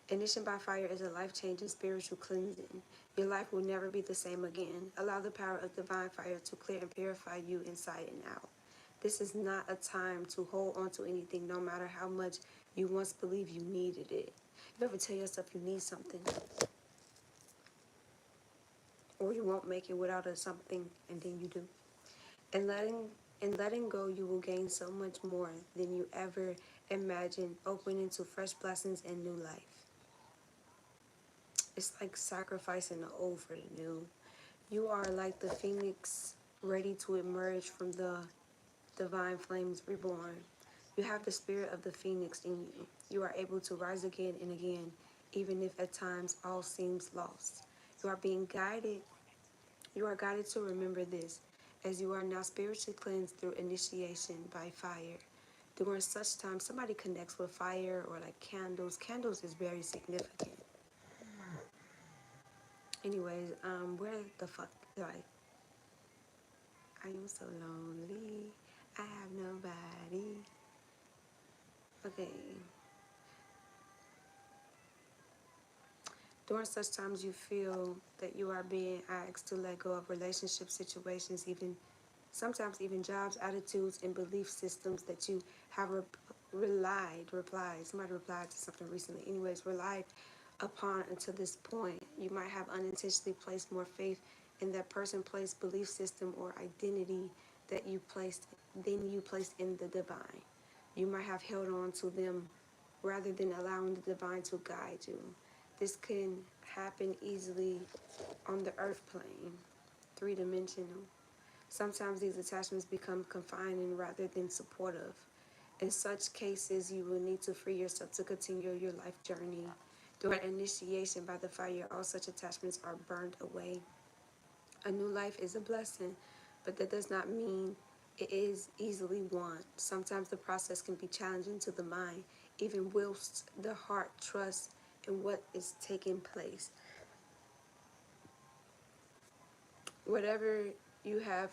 Ignition by fire is a life-changing spiritual cleansing. Your life will never be the same again. Allow the power of divine fire to clear and purify you inside and out. This is not a time to hold on to anything, no matter how much you once believed you needed it. You ever tell yourself you need something, or you won't make it without a something, and then you do? And letting go, you will gain so much more than you ever imagined, opening to fresh blessings and new life. It's like sacrificing the old for the new. You are like the phoenix ready to emerge from the divine flames reborn. You have the spirit of the phoenix in you. You are able to rise again and again, even if at times all seems lost. You are being guided. You are guided to remember this, as you are now spiritually cleansed through initiation by fire. During such times, somebody connects with fire or like candles. Candles is very significant. Anyways, where the fuck, like, I am so lonely, I have nobody. Okay. During such times, you feel that you are being asked to let go of relationship situations, even sometimes even jobs, attitudes, and belief systems that you have somebody replied to something recently, anyways, relied upon until this point. You might have unintentionally placed more faith in that person, place, belief system, or identity that you placed in the divine. You might have held on to them rather than allowing the divine to guide you. This can happen easily on the earth plane, three-dimensional. Sometimes these attachments become confining rather than supportive. In such cases, you will need to free yourself to continue your life journey. During initiation by the fire, all such attachments are burned away. A new life is a blessing, but that does not mean it is easily won. Sometimes the process can be challenging to the mind, even whilst the heart trusts in what is taking place. Whatever you have,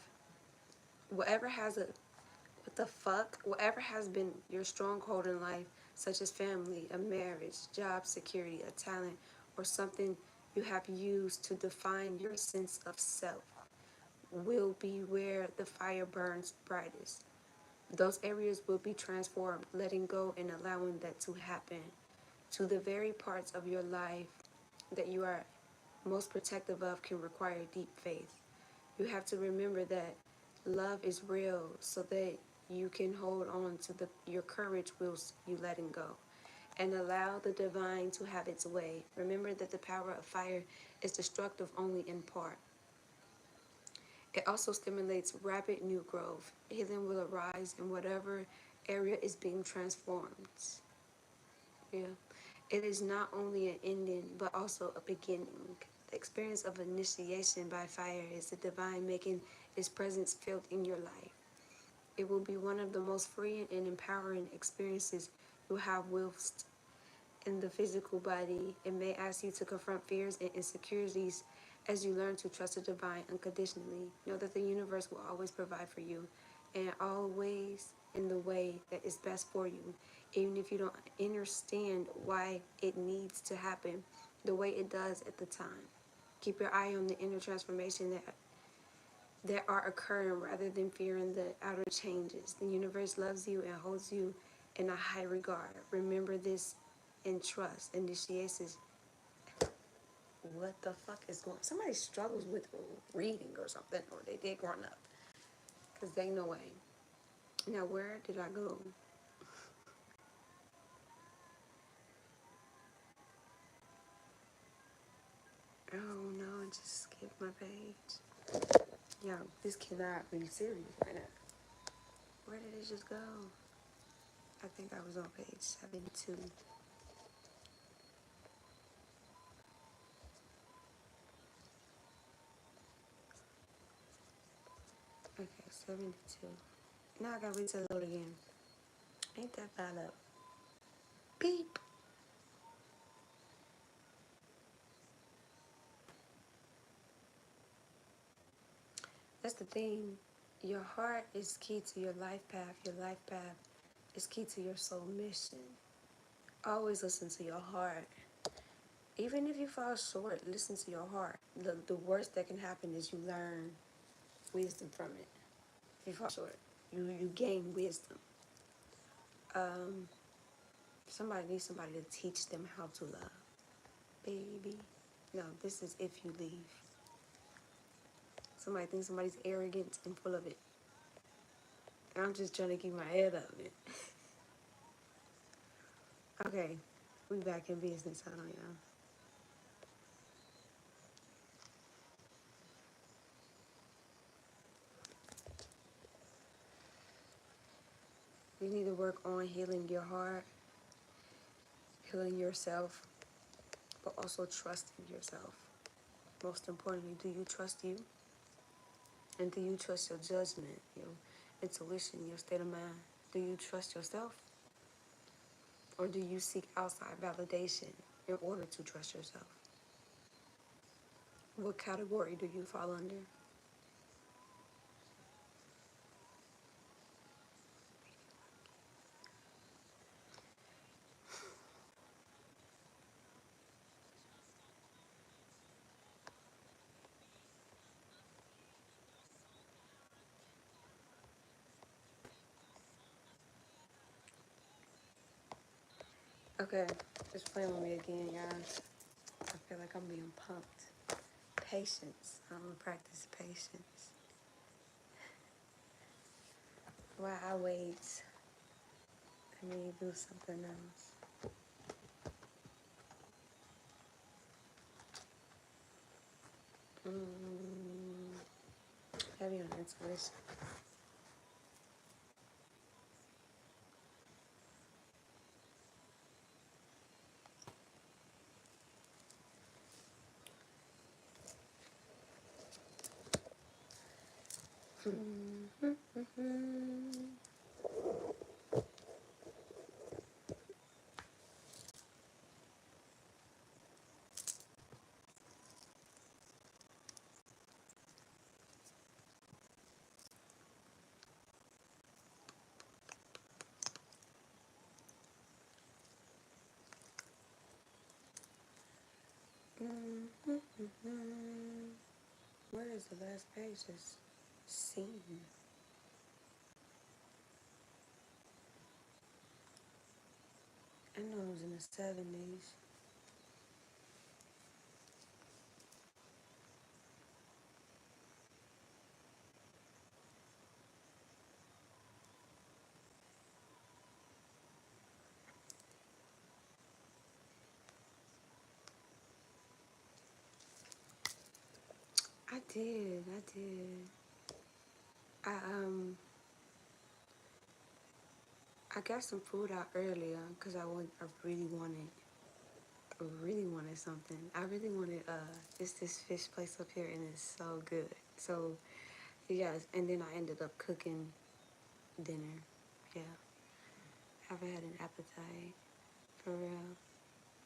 whatever has a, what the fuck? Whatever has been your stronghold in life, such as family, a marriage, job security, a talent, or something you have used to define your sense of self, will be where the fire burns brightest. Those areas will be transformed, letting go and allowing that to happen. To the very parts of your life that you are most protective of can require deep faith. You have to remember that love is real so that you can hold on to your courage whilst you letting go. And allow the divine to have its way. Remember that the power of fire is destructive only in part. It also stimulates rapid new growth. Healing will arise in whatever area is being transformed. Yeah. It is not only an ending, but also a beginning. The experience of initiation by fire is the divine making its presence felt in your life. It will be one of the most freeing and empowering experiences you have whilst in the physical body. It may ask you to confront fears and insecurities as you learn to trust the divine unconditionally. Know that the universe will always provide for you, and always in the way that is best for you, even if you don't understand why it needs to happen the way it does at the time. Keep your eye on the inner transformation that are occurring rather than fearing the outer changes. The universe loves you and holds you in a high regard. Remember this and trust. Initiations. What the fuck is going on? Somebody struggles with reading or something, or they did growing up. Because they know way. Now, where did I go? Oh no, I just skipped my page. Yo, this cannot be serious right now. Where did it just go? I think I was on page 72. Okay, 72. Now I gotta wait till it load again. Ain't that bad up? Beep. That's the thing. Your heart is key to your life path. Your life path is key to your soul mission. Always listen to your heart. Even if you fall short, listen to your heart. The worst that can happen is you learn wisdom from it. If you fall short, you gain wisdom. Somebody needs somebody to teach them how to love. Baby. No, this is if you leave. Somebody thinks somebody's arrogant and full of it. And I'm just trying to keep my head up, man. Okay, we back in business, huh, y'all? You need to work on healing your heart, healing yourself, but also trusting yourself. Most importantly, do you trust you? And do you trust your judgment, your intuition, your state of mind? Do you trust yourself? Or do you seek outside validation in order to trust yourself? What category do you fall under? Okay, just playing with me again, guys. I feel like I'm being pumped. Patience. I'm gonna practice patience. While I wait, let me do something else. Heavy on intuition. Where is the last page? It's seen. I know it was in the 70s. I did. I I got some food out earlier because I really wanted something. I really wanted it's this fish place up here and it's so good. So yes, and then I ended up cooking dinner. Yeah, haven't had an appetite for real.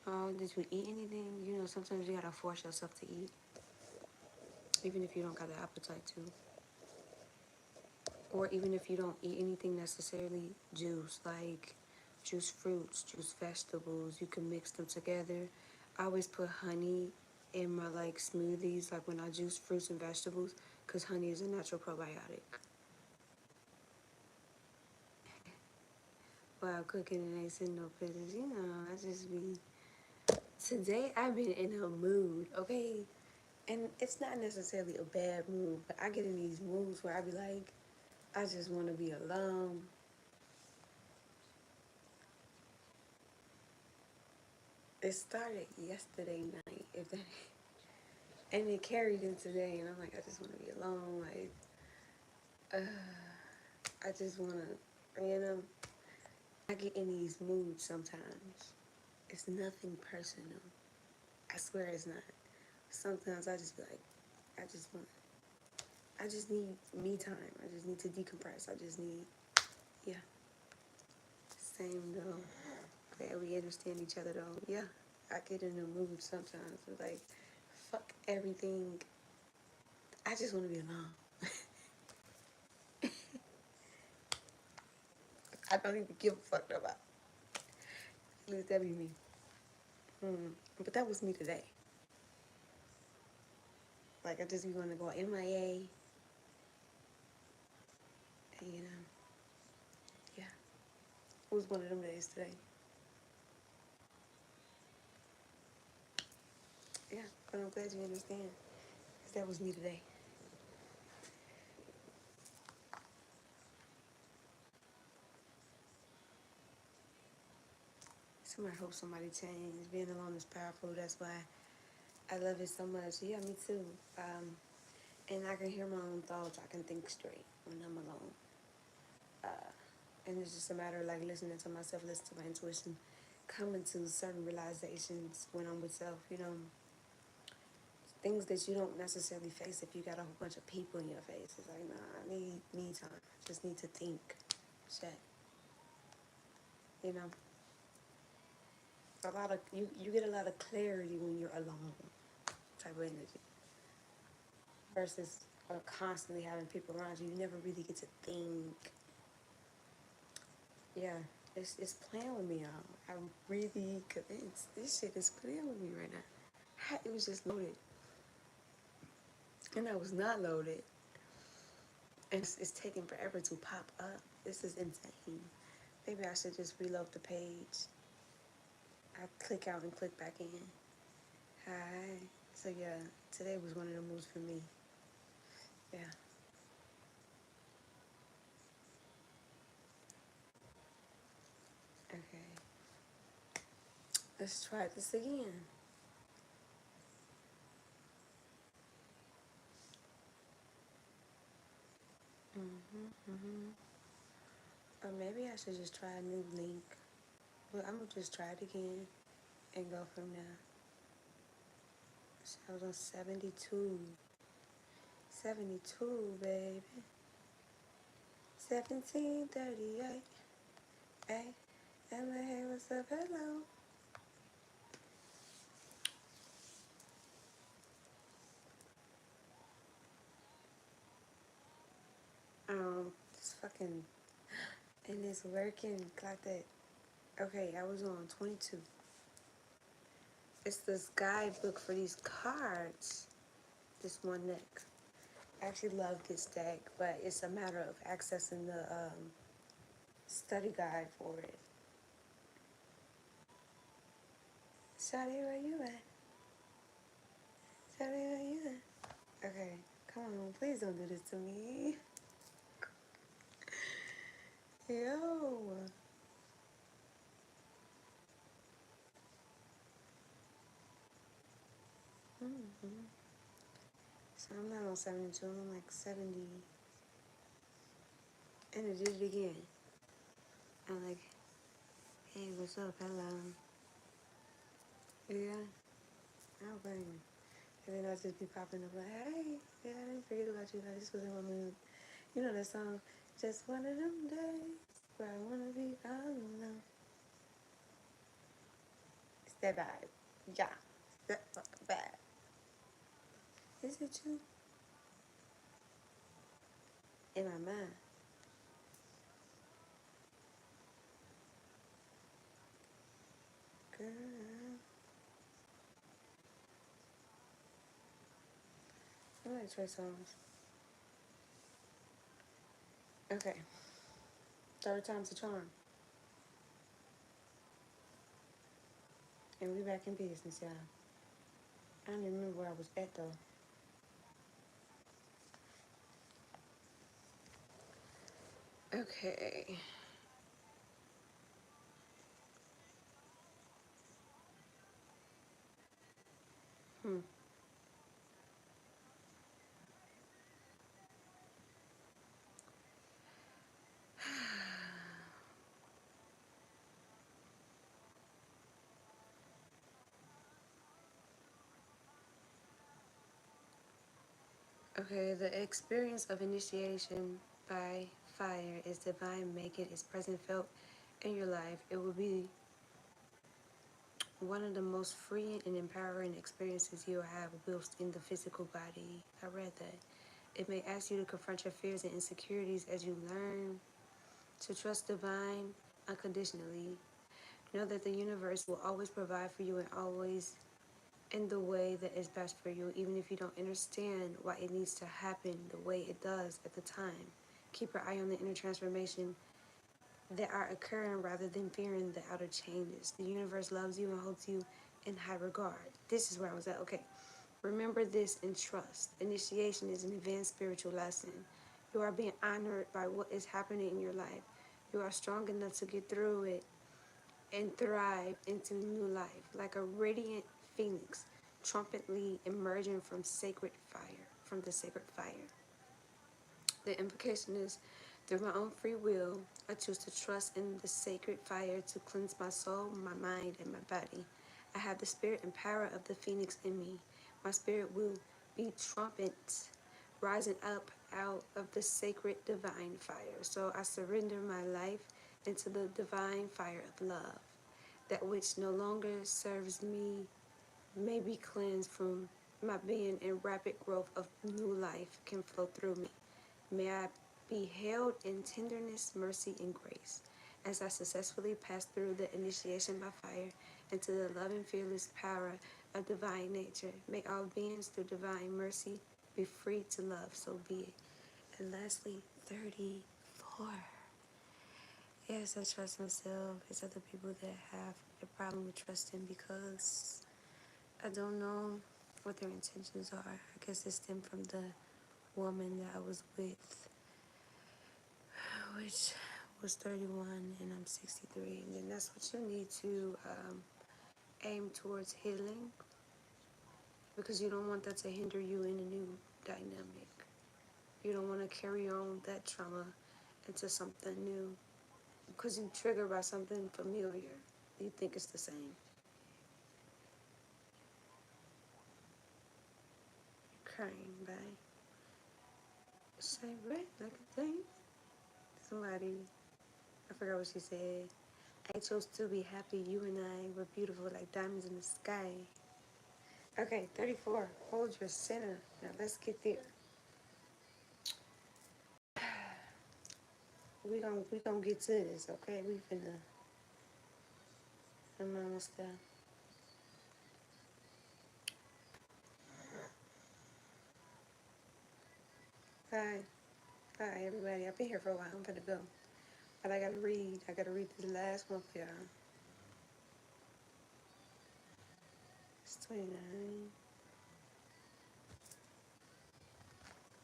Oh, did you eat anything? You know, sometimes you gotta force yourself to eat, even if you don't got the appetite to. Or even if you don't eat anything necessarily, juice, like juice fruits, juice vegetables, you can mix them together. I always put honey in my like smoothies, like when I juice fruits and vegetables, because honey is a natural probiotic. While cooking and ain't sitting no pictures, you know, I just be, today I've been in a mood, okay? And it's not necessarily a bad mood, but I get in these moods where I be like, I just want to be alone. It started yesterday night, if that, and it carried in today, and I'm like, I just want to be alone. Like, I just want to, I get in these moods sometimes. It's nothing personal. I swear it's not. Sometimes I just be like, I just need me time. I just need to decompress. I just need, yeah. Same though. Glad we understand each other though. Yeah, I get in the mood sometimes. It's like, fuck everything. I just want to be alone. I don't even give a fuck about. At least that be me. But that was me today. Like I just be want to go MIA. And yeah. It was one of them days today. Yeah, but I'm glad you understand. Because that was me today. I hope somebody changes. Being alone is powerful. That's why I love it so much. Yeah, me too. And I can hear my own thoughts. I can think straight when I'm alone. And it's just a matter of like listening to myself, listening to my intuition, coming to certain realizations when I'm with self. Things that you don't necessarily face if you got a whole bunch of people in your face. It's like, nah, I need me time. I just need to think. Shit. You know? You get a lot of clarity when you're alone, type of energy. Versus constantly having people around you. You never really get to think. Yeah, it's playing with me, y'all. I'm really convinced this shit is playing with me right now. It was just loaded. And I was not loaded. And it's taking forever to pop up. This is insane. Maybe I should just reload the page. I click out and click back in. Hi. So yeah, today was one of the moves for me. Yeah. Okay. Let's try this again. Or maybe I should just try a new link. But I'm gonna just try it again and go from there. So I was on 72. 72, baby. 1738. Hey, and my hey, what's up? Hello. It's fucking, and it's working. Clock that. Okay, I was on 22. It's this guidebook for these cards. This one deck. I actually love this deck, but it's a matter of accessing the study guide for it. Shawty, where you at? Shawty, where you at? Okay, come on, please don't do this to me. Yo. So I'm not on 72, I'm on like 70. And it did it again. I'm like, hey, what's up? Hello. Yeah, I don't blame you. And then I just be popping up like, hey, yeah, I didn't forget about you. I just was in my mood. You know that song, just one of them days where I want to be all alone. It's that vibe. Yeah, that vibe. Is it you? In my mind. Girl. I like Trey songs. Okay. Third time's a charm. And we back in business, y'all. I don't even remember where I was at, though. Okay. Hmm. Okay, the experience of initiation by fire is divine. Make it is present felt in your life. It will be one of the most freeing and empowering experiences you'll have whilst in the physical body. I read that. It may ask you to confront your fears and insecurities as you learn to trust divine unconditionally. Know that the universe will always provide for you and always in the way that is best for you, even if you don't understand why it needs to happen the way it does at the time. Keep your eye on the inner transformation that are occurring rather than fearing the outer changes. The universe loves you and holds you in high regard. This is where I was at. Okay. Remember this and trust. Initiation is an advanced spiritual lesson. You are being honored by what is happening in your life. You are strong enough to get through it and thrive into new life, like a radiant phoenix, trumpetly emerging from the sacred fire. The implication is, through my own free will, I choose to trust in the sacred fire to cleanse my soul, my mind, and my body. I have the spirit and power of the phoenix in me. My spirit will be trumpets rising up out of the sacred divine fire. So I surrender my life into the divine fire of love. That which no longer serves me may be cleansed from my being, and rapid growth of new life can flow through me. May I be held in tenderness, mercy, and grace as I successfully pass through the initiation by fire into the loving, fearless power of divine nature. May all beings through divine mercy be free to love, so be it. And lastly, 34. Yes, I trust myself. It's other people that have a problem with trusting because I don't know what their intentions are. I guess it stemmed from the woman that I was with, which was 31 and I'm 63. And then that's what you need to aim towards healing, because you don't want that to hinder you in a new dynamic. You don't want to carry on that trauma into something new, because you trigger by something familiar. You think it's the same. Crying by say red like a thing. Somebody, I forgot what she said. I chose to be happy. You and I were beautiful like diamonds in the sky. Okay, 34. Hold your center. Now let's get there. We gonna get to this, okay? I'm almost there. Hi. Hi, everybody. I've been here for a while. I'm gonna go. But I gotta read. The last one for y'all. It's 29.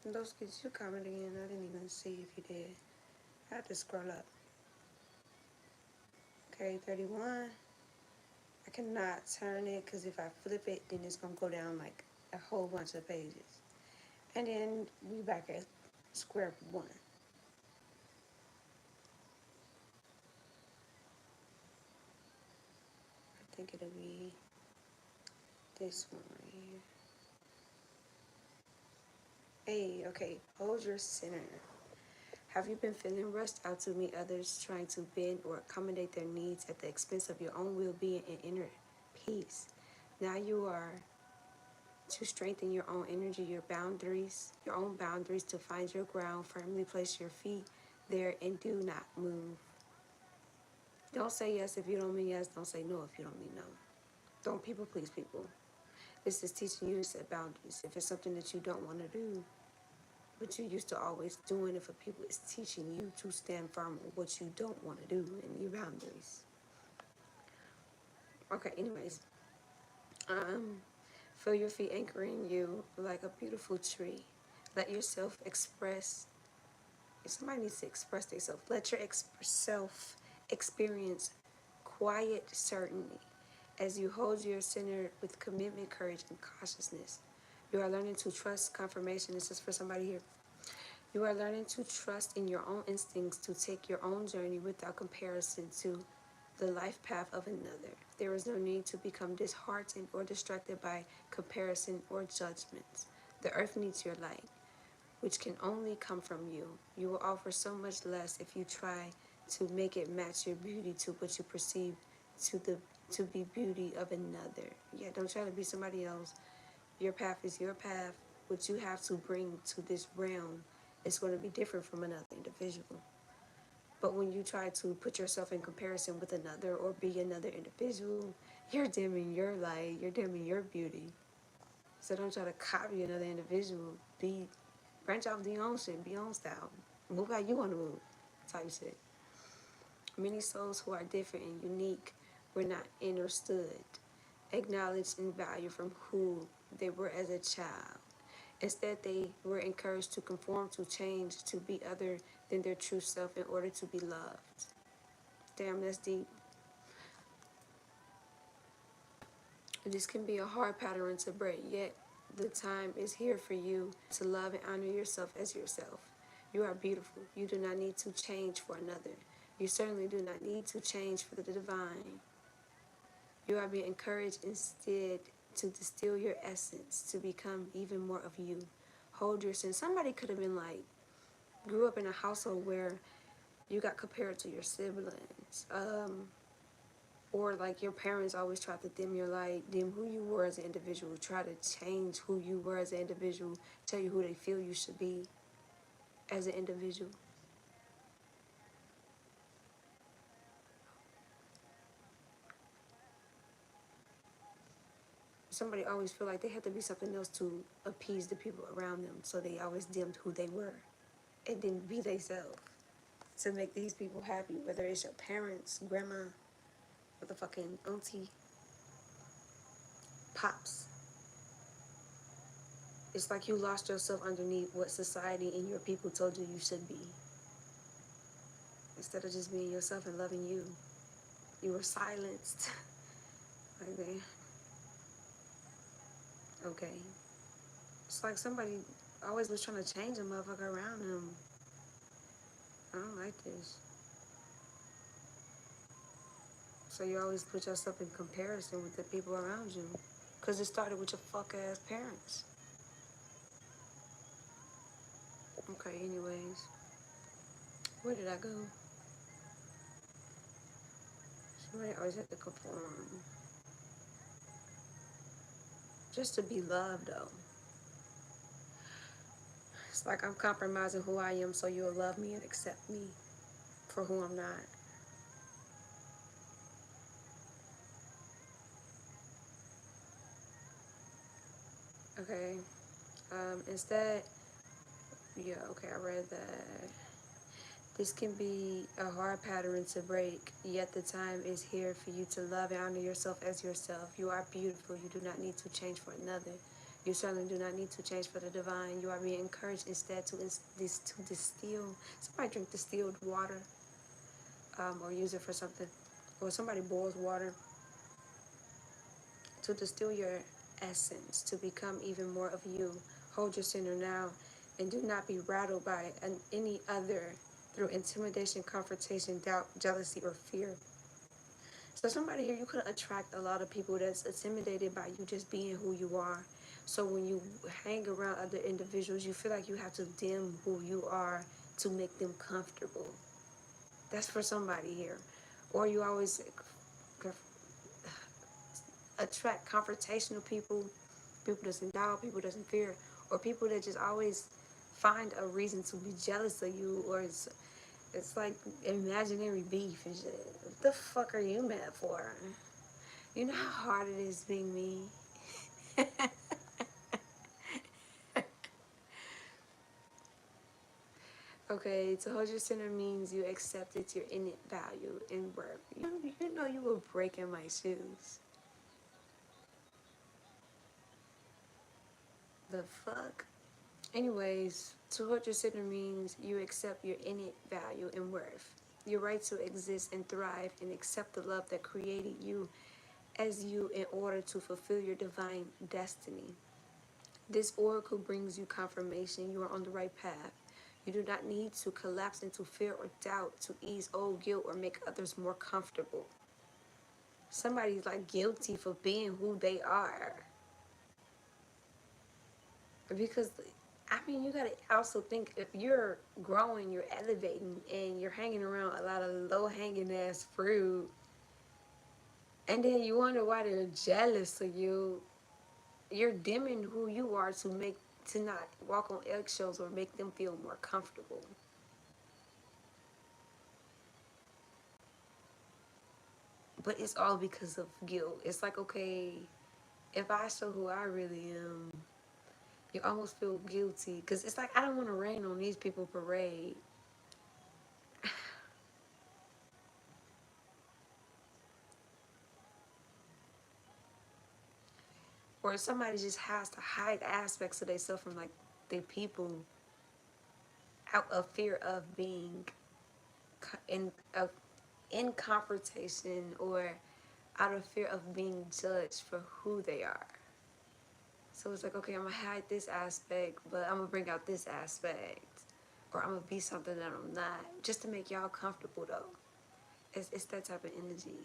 And those kids, you comment again. I didn't even see if you did. I had to scroll up. Okay, 31. I cannot turn it because if I flip it, then it's gonna go down like a whole bunch of pages. And then we back at square one. I think it'll be this one right here. Hey, okay, hold your center. Have you been feeling rushed out to meet others, trying to bend or accommodate their needs at the expense of your own well-being and inner peace? Now you are to strengthen your own energy, your own boundaries, to find your ground, firmly place your feet there, and do not move. Don't say yes if you don't mean yes. Don't say no if you don't mean no. Don't people please people. This is teaching you to set boundaries. If it's something that you don't want to do, but you're used to always doing it for people, it's teaching you to stand firm on what you don't want to do and your boundaries. Okay, anyways. Feel your feet anchoring you like a beautiful tree. Let yourself express. If somebody needs to express themselves, let your self experience quiet certainty as you hold your center with commitment, courage, and cautiousness. You are learning to trust confirmation. This is for somebody here. You are learning to trust in your own instincts to take your own journey without comparison to the life path of another. There is no need to become disheartened or distracted by comparison or judgments. The earth needs your light, which can only come from you. You will offer so much less if you try to make it match your beauty to what you perceive to the to be beauty of another. Yeah, don't try to be somebody else. Your path is your path. What you have to bring to this realm is going to be different from another individual. But when you try to put yourself in comparison with another or be another individual, you're dimming your light, you're dimming your beauty. So don't try to copy another individual. Branch off, do your own shit, be your own style. Move how you want to move, type shit. Many souls who are different and unique were not understood, acknowledged, and valued from who they were as a child. Instead, they were encouraged to conform, to change, to be other than their true self in order to be loved. Damn, that's deep. This can be a hard pattern to break, yet the time is here for you to love and honor yourself as yourself. You are beautiful. You do not need to change for another. You certainly do not need to change for the divine. You are being encouraged instead to distill your essence, to become even more of you. Hold your sense. Somebody could have been like, grew up in a household where you got compared to your siblings. Or like your parents always tried to dim your light, dim who you were as an individual, try to change who you were as an individual, tell you who they feel you should be as an individual. Somebody always feel like they had to be something else to appease the people around them, so they always dimmed who they were and didn't be themselves to make these people happy, whether it's your parents, grandma, motherfucking auntie, pops. It's like you lost yourself underneath what society and your people told you you should be. Instead of just being yourself and loving you, you were silenced. Like, they, okay. It's like somebody always was trying to change a motherfucker around them. I don't like this. So you always put yourself in comparison with the people around you. Because it started with your fuck-ass parents. Okay, anyways. Where did I go? Somebody always had to conform. Just to be loved, though. It's like I'm compromising who I am so you'll love me and accept me for who I'm not. Okay. Instead, yeah, okay, I read that. This can be a hard pattern to break, yet the time is here for you to love and honor yourself as yourself. You are beautiful. You do not need to change for another. You certainly do not need to change for the divine. You are being encouraged instead to distill. Somebody drink distilled water, or use it for something. Or somebody boils water. To distill your essence, to become even more of you. Hold your center now, and do not be rattled by any other through intimidation, confrontation, doubt, jealousy, or fear. So somebody here, you could attract a lot of people that's intimidated by you just being who you are. So when you hang around other individuals, you feel like you have to dim who you are to make them comfortable. That's for somebody here. Or you always attract confrontational people, people that's in doubt, people that's in fear, or people that just always find a reason to be jealous of you, or it's like imaginary beef and shit. What the fuck are you mad for? You know how hard it is being me? Okay, to hold your center means you accepted your innate value and worth. You know you were breaking my shoes. The fuck? Anyways, to hold your center means you accept your innate value and worth. Your right to exist and thrive and accept the love that created you as you in order to fulfill your divine destiny. This oracle brings you confirmation you are on the right path. You do not need to collapse into fear or doubt to ease old guilt or make others more comfortable. Somebody's like guilty for being who they are. Because, I mean, you gotta also think if you're growing, you're elevating, and you're hanging around a lot of low hanging ass fruit, And then you wonder why they're jealous of you. You're dimming who you are to not walk on eggshells or make them feel more comfortable. But it's all because of guilt. It's like, okay, if I show who I really am, you almost feel guilty. Because it's like, I don't want to rain on these people parade. Or somebody just has to hide aspects of themselves from like the people out of fear of being of in confrontation, or out of fear of being judged for who they are. So it's like, okay, I'm gonna hide this aspect, but I'm gonna bring out this aspect, or I'm gonna be something that I'm not, just to make y'all comfortable though. It's that type of energy.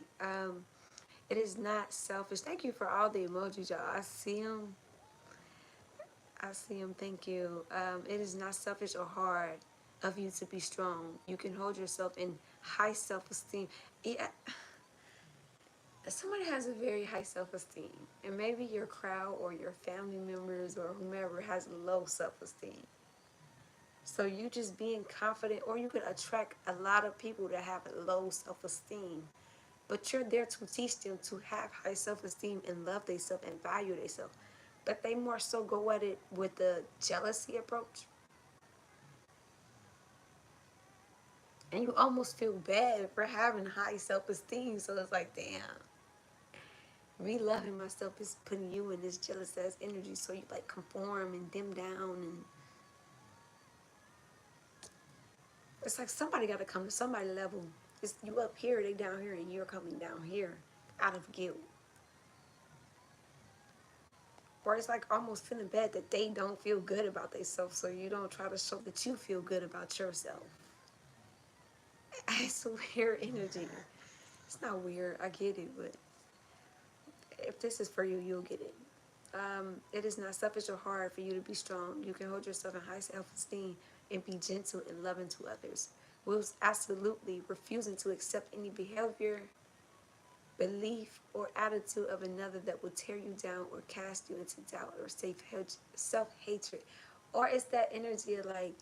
It is not selfish. Thank you for all the emojis, y'all. I see them. I see them. Thank you. It is not selfish or hard of you to be strong. You can hold yourself in high self-esteem. Yeah, somebody has a very high self-esteem, and maybe your crowd or your family members or whomever has low self-esteem. So you just being confident, or you could attract a lot of people that have low self-esteem, but you're there to teach them to have high self-esteem and love themselves and value themselves. But they more so go at it with the jealousy approach, and you almost feel bad for having high self-esteem. So it's like, damn, me loving myself is putting you in this jealous ass energy, so you like conform and dim down, and it's like somebody got to come to somebody level. It's you up here, they down here, and you're coming down here out of guilt. Or it's like almost feeling bad that they don't feel good about themselves, so you don't try to show that you feel good about yourself. It's a weird energy. It's not weird, I get it, but if this is for you, you'll get it. It is not selfish or hard for you to be strong. You can hold yourself in high self-esteem and be gentle and loving to others, whilst absolutely refusing to accept any behavior, belief, or attitude of another that will tear you down or cast you into doubt or self-hatred. Or it's that energy of like,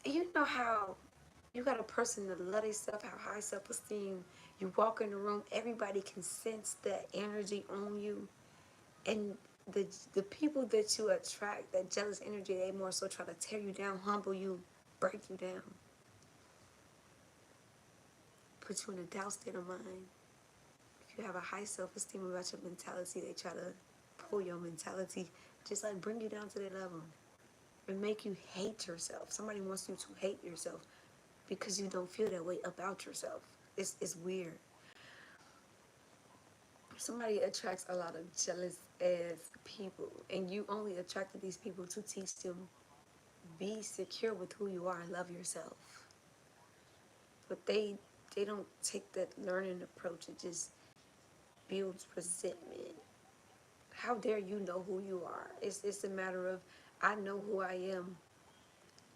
you know how you got a person that love themselves, have high self-esteem, you walk in the room, everybody can sense that energy on you, and the people that you attract, that jealous energy, they more so try to tear you down, humble you, break you down, put you in a doubt state of mind. If you have a high self-esteem about your mentality, they try to pull your mentality, just like bring you down to their level and make you hate yourself. Somebody wants you to hate yourself because you don't feel that way about yourself. It's weird. Somebody attracts a lot of jealous ass people, and you only attracted these people to teach them be secure with who you are and love yourself. But they don't take that learning approach. It just builds resentment. How dare you know who you are? It's a matter of, I know who I am.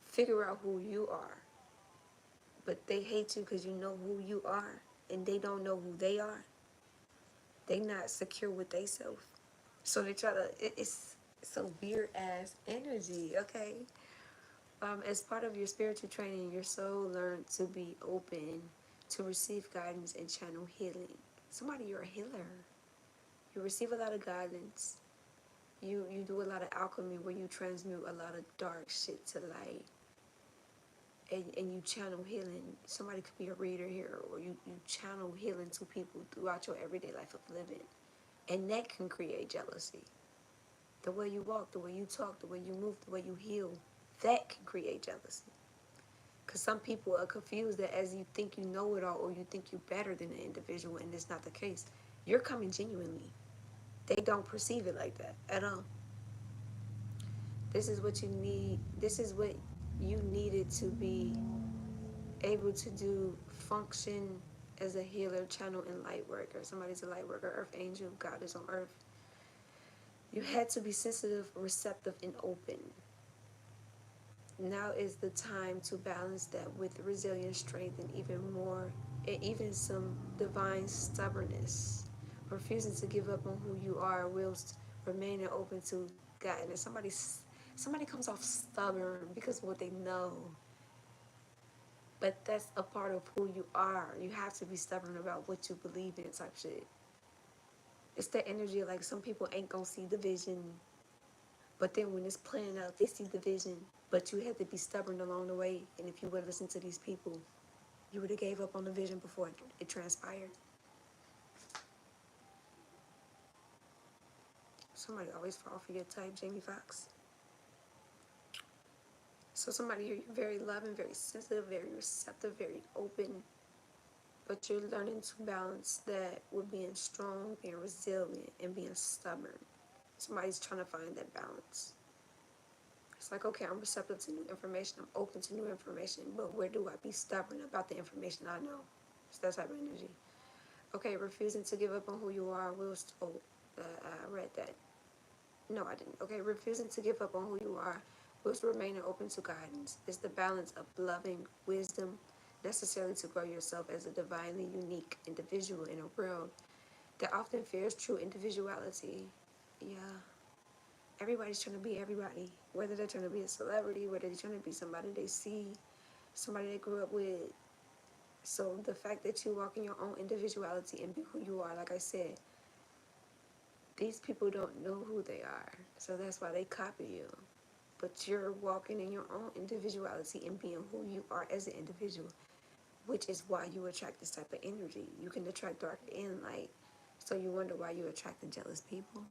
Figure out who you are. But they hate you because you know who you are, and they don't know who they are. They not secure with themselves. So they try to, it's a weird ass energy, okay? As part of your spiritual training, your soul learned to be open to receive guidance and channel healing. Somebody, you're a healer. You receive a lot of guidance. You do a lot of alchemy where you transmute a lot of dark shit to light. And you channel healing. Somebody could be a reader here, or you channel healing to people throughout your everyday life of living. And that can create jealousy. The way you walk, the way you talk, the way you move, the way you heal, that can create jealousy. Because some people are confused that as you think you know it all, or you think you're better than an individual, and it's not the case. You're coming genuinely. They don't perceive it like that at all. This is what you need. This is what you needed to be able to do, function as a healer, channel, and light worker. Somebody's a light worker, earth angel, God is on earth. You had to be sensitive, receptive, and open. Now is the time to balance that with resilience, strength, and even more, and even some divine stubbornness. refusing to give up on who you are whilst remaining open to guidance. Somebody comes off stubborn because of what they know, but that's a part of who you are. You have to be stubborn about what you believe in, type shit. It's that energy, like some people ain't gonna see the vision, but then when it's playing out, they see the vision. But you had to be stubborn along the way, and if you would listen to these people, you would have gave up on the vision before it transpired. Somebody always fall for your type, Jamie Foxx. So somebody here, you're very loving, very sensitive, very receptive, very open, but you're learning to balance that with being strong, being resilient, and being stubborn. Somebody's trying to find that balance. It's like, okay, I'm receptive to new information, I'm open to new information, but where do I be stubborn about the information I know? It's that type of energy. Okay, refusing to give up on who you are. I read that. No, I didn't. Okay, refusing to give up on who you are whilst remaining open to guidance is the balance of loving wisdom necessary to grow yourself as a divinely unique individual in a world that often fears true individuality. Yeah. Everybody's trying to be everybody, whether they're trying to be a celebrity, whether they're trying to be somebody they see, somebody they grew up with. So the fact that you walk in your own individuality and be who you are, like I said, these people don't know who they are, so that's why they copy you. But you're walking in your own individuality and being who you are as an individual, which is why you attract this type of energy. You can attract dark and light, so you wonder why you attract the jealous people.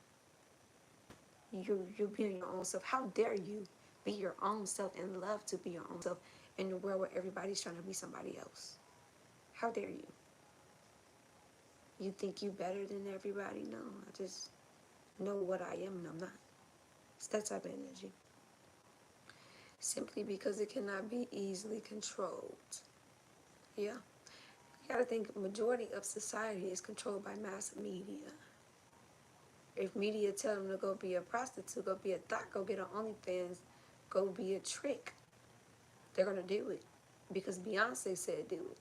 You're being your own self. How dare you be your own self and love to be your own self in a world where everybody's trying to be somebody else? How dare you? You think you better than everybody? No, I just know what I am and I'm not. It's that type of energy. Simply because it cannot be easily controlled. Yeah. You gotta think, majority of society is controlled by mass media. If media tell them to go be a prostitute, go be a thot, go get an OnlyFans, go be a trick, they're gonna do it because Beyonce said do it.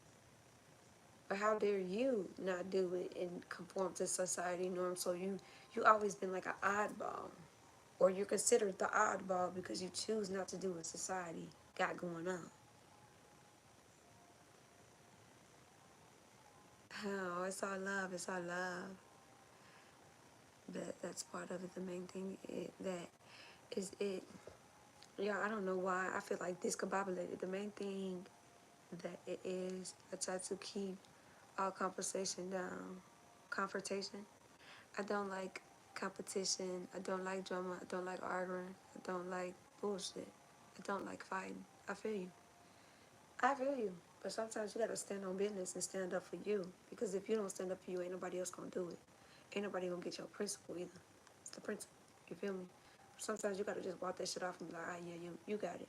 But how dare you not do it and conform to society norms? So you always been like an oddball, or you're considered the oddball because you choose not to do what society got going on. Oh, it's all love. It's all love. That's part of it. The main thing that is it. Yeah, I don't know why I feel like discombobulated. The main thing that it is, I try to keep all conversation down. Confrontation. I don't like competition. I don't like drama. I don't like arguing. I don't like bullshit. I don't like fighting. I feel you. I feel you. But sometimes you gotta stand on business and stand up for you. Because if you don't stand up for you, ain't nobody else gonna do it. Ain't nobody gonna get your principle either. It's the principle. You feel me? Sometimes you gotta just walk that shit off and be like, yeah, you got it.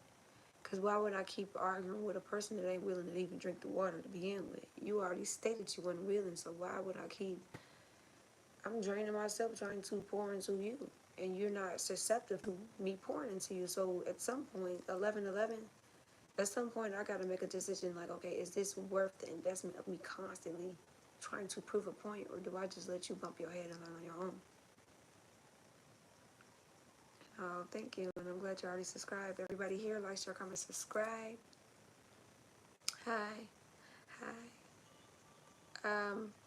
Because why would I keep arguing with a person that ain't willing to even drink the water to begin with? You already stated you weren't willing, so why would I keep... I'm draining myself trying to pour into you. And you're not susceptible to me pouring into you. So at some point, 11-11, at some point I got to make a decision like, okay, is this worth the investment of me constantly trying to prove a point, or do I just let you bump your head and learn on your own? Oh, thank you, and I'm glad you already subscribed. Everybody here, like, share, comment, subscribe. Hi.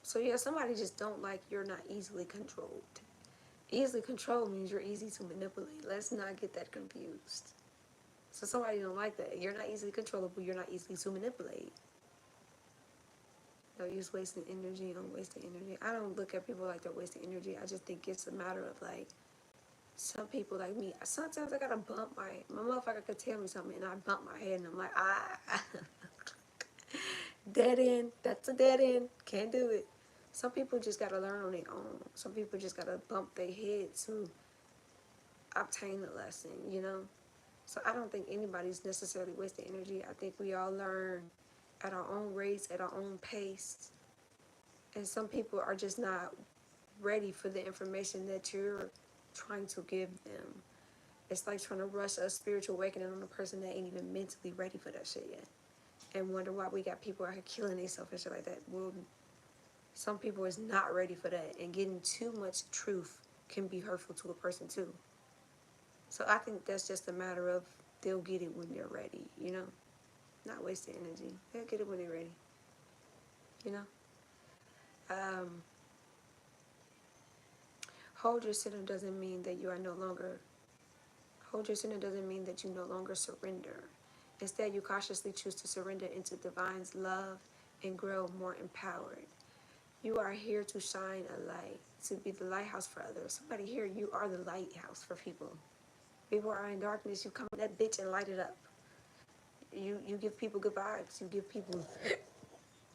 So yeah, somebody just don't like you're not easily controlled. Easily controlled means you're easy to manipulate. Let's not get that confused. So somebody don't like that. You're not easily controllable. You're not easily to manipulate. No use wasting energy on wasting energy. I don't look at people like they're wasting energy. I just think it's a matter of like, some people like me, sometimes I gotta bump my motherfucker could tell me something and I bump my head and I'm like, dead end. That's a dead end. Can't do it. Some people just gotta learn on their own. Some people just gotta bump their head to obtain the lesson, you know? So I don't think anybody's necessarily wasting energy. I think we all learn at our own race, at our own pace. And some people are just not ready for the information that you're trying to give them. It's like trying to rush a spiritual awakening on a person that ain't even mentally ready for that shit yet. And wonder why we got people out here killing themselves and shit like that. Well, Some people is not ready for that, and getting too much truth can be hurtful to a person too. So I think that's just a matter of they'll get it when they're ready, you know? Not wasting energy. They'll get it when they're ready, you know? Hold your center doesn't mean that you are no longer, hold your center doesn't mean that you no longer surrender. Instead, you cautiously choose to surrender into divine's love and grow more empowered. You are here to shine a light, to be the lighthouse for others. Somebody here, you are the lighthouse for people. People are in darkness, you come in that bitch and light it up. You give people good vibes. You give people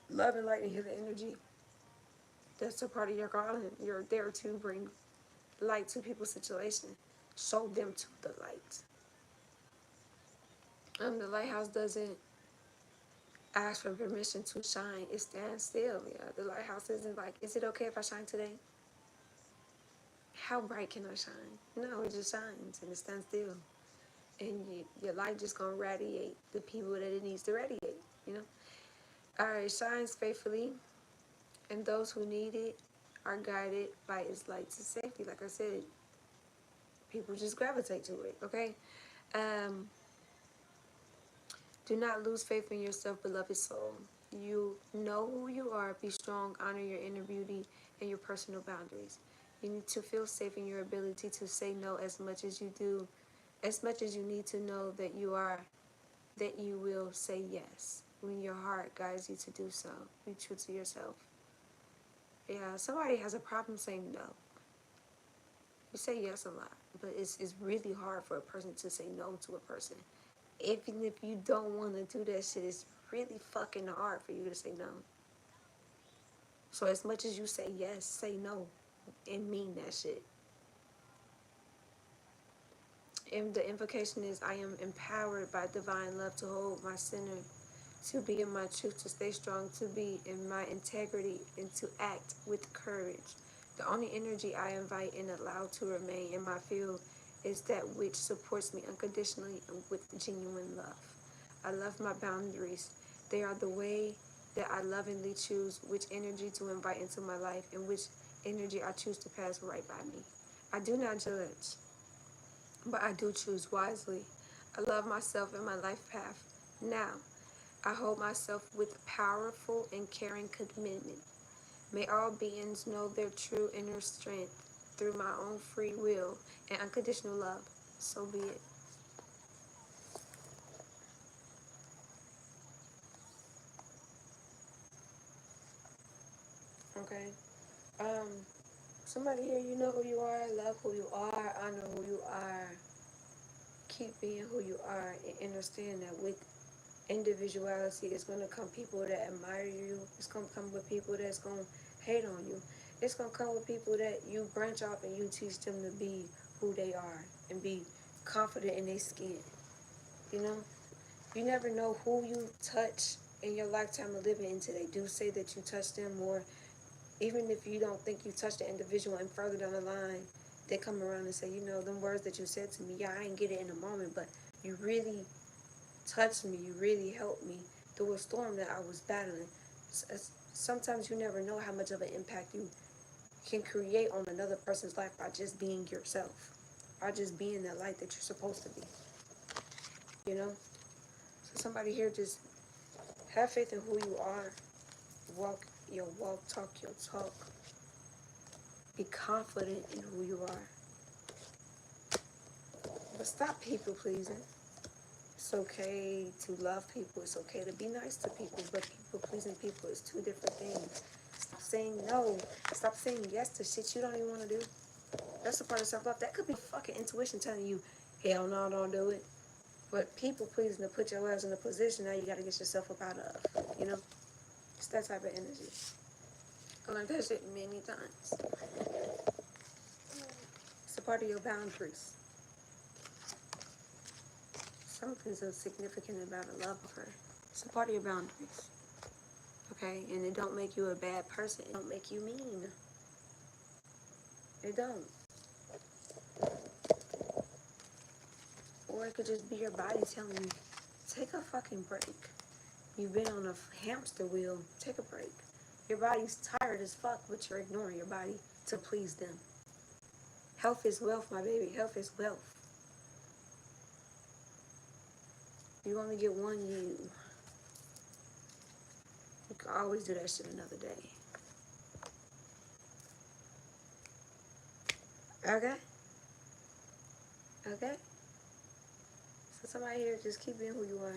love and light and healing energy. That's a part of your calling. You're there to bring light to people's situation. Show them to the light. The lighthouse doesn't ask for permission to shine. It stands still. Yeah, the lighthouse isn't like, is it okay if I shine today? How bright can I shine? No, it just shines and it stands still. And your light just gonna radiate the people that it needs to radiate, you know? Alright, shines faithfully, and those who need it are guided by its light to safety. Like I said, people just gravitate to it, okay? Do not lose faith in yourself, beloved soul. You know who you are. Be strong, honor your inner beauty and your personal boundaries. You need to feel safe in your ability to say no as much as you do, as much as you need to know that you will say yes when your heart guides you to do so. Be true to yourself. Yeah, somebody has a problem saying no. You say yes a lot, but it's really hard for a person to say no to a person. Even if you don't want to do that shit, it's really fucking hard for you to say no. So as much as you say yes, say no and mean that shit. And the invocation is, I am empowered by divine love to hold my center, to be in my truth, to stay strong, to be in my integrity, and to act with courage. The only energy I invite and allow to remain in my field is that which supports me unconditionally and with genuine love. I love my boundaries. They are the way that I lovingly choose which energy to invite into my life and which energy I choose to pass right by me. I do not judge, but I do choose wisely. I love myself and my life path. Now, I hold myself with powerful and caring commitment. May all beings know their true inner strength through my own free will and unconditional love. So be it. Okay. Somebody here, you know who you are, love who you are, honor who you are, keep being who you are, and understand that with individuality, it's going to come people that admire you. It's going to come with people that's going to hate on you. It's going to come with people that you branch off and you teach them to be who they are and be confident in their skin. You know? You never know who you touch in your lifetime of living until they do say that you touched them, or even if you don't think you touched the individual and further down the line, they come around and say, you know, them words that you said to me, yeah, I didn't get it in a moment, but you really touched me, you really helped me through a storm that I was battling. Sometimes you never know how much of an impact you can create on another person's life by just being yourself, by just being that light that you're supposed to be, you know? So somebody here, just have faith in who you are, walk your walk, talk your talk, be confident in who you are, but stop people pleasing. It's okay to love people. It's okay to be nice to people, but people pleasing people is two different things. Stop saying no. Stop saying yes to shit you don't even want to do. That's a part of self-love. That could be fucking intuition telling you, hell no, don't do it. But people pleasing to put your ass in a position now you got to get yourself up out of, you know? It's that type of energy. I learned that shit many times. It's a part of your boundaries. Something so significant about a love of her. It's a part of your boundaries. Okay? And it don't make you a bad person. It don't make you mean. It don't. Or it could just be your body telling you, take a fucking break. You've been on a hamster wheel. Take a break. Your body's tired as fuck, but you're ignoring your body to please them. Health is wealth, my baby. Health is wealth. You only get one you. You can always do that shit another day. Okay? Okay? So somebody here, just keep being who you are.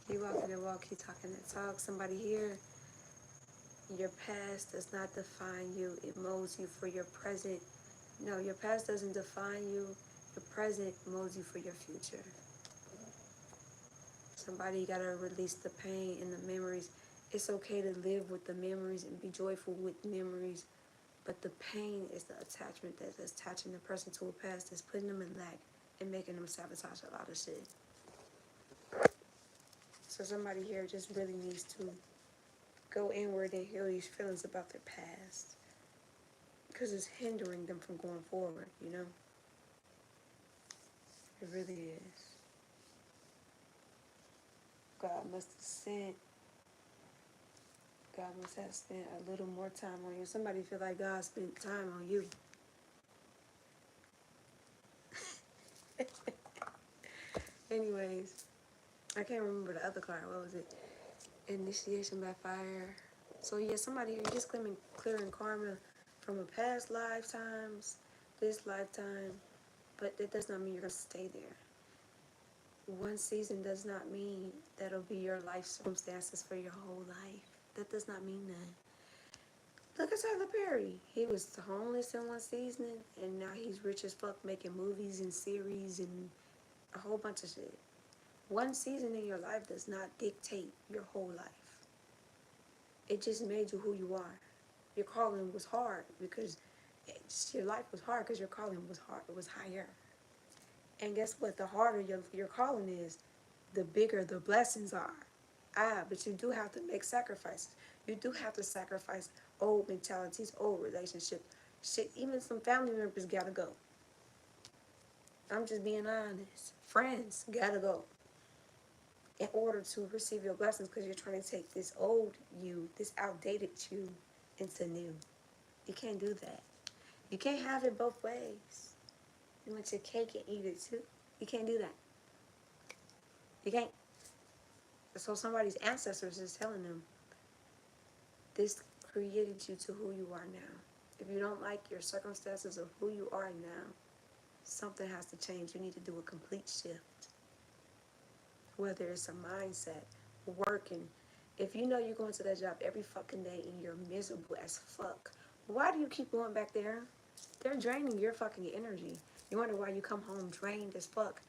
Keep walking the walk, keep talking that talk. Somebody here, your past does not define you. It molds you for your present. No, your past doesn't define you. Your present molds you for your future. Somebody gotta release the pain and the memories. It's okay to live with the memories and be joyful with memories, but the pain is the attachment that's attaching the person to a past, that's putting them in lack and making them sabotage a lot of shit. So somebody here just really needs to go inward and heal these feelings about their past, because it's hindering them from going forward, you know? It really is. God must have spent a little more time on you. Somebody feel like God spent time on you. Anyways, I can't remember the other card. What was it? Initiation by fire. So yeah, somebody here just clearing karma from a past lifetimes, this lifetime, but that does not mean you're gonna stay there. One season does not mean that'll be your life circumstances for your whole life. That does not mean that. Look at Tyler Perry. He was homeless in one season, and now he's rich as fuck, making movies and series and a whole bunch of shit. One season in your life does not dictate your whole life. It just made you who you are. Your calling was hard because your life was hard because your calling was hard. It was higher. And guess what? The harder your calling is, the bigger the blessings are. But you do have to make sacrifices. You do have to sacrifice old mentalities, old relationships. Shit, even some family members gotta go. I'm just being honest. Friends gotta go in order to receive your blessings, because you're trying to take this old you, this outdated you, into new. You can't do that. You can't have it both ways. You want your cake and eat it too. You can't do that. You can't. So somebody's ancestors is telling them, this created you to who you are now. If you don't like your circumstances of who you are now, something has to change. You need to do a complete shift. Whether it's a mindset, working. If you know you're going to that job every fucking day and you're miserable as fuck, why do you keep going back there? They're draining your fucking energy. You wonder why you come home drained as fuck.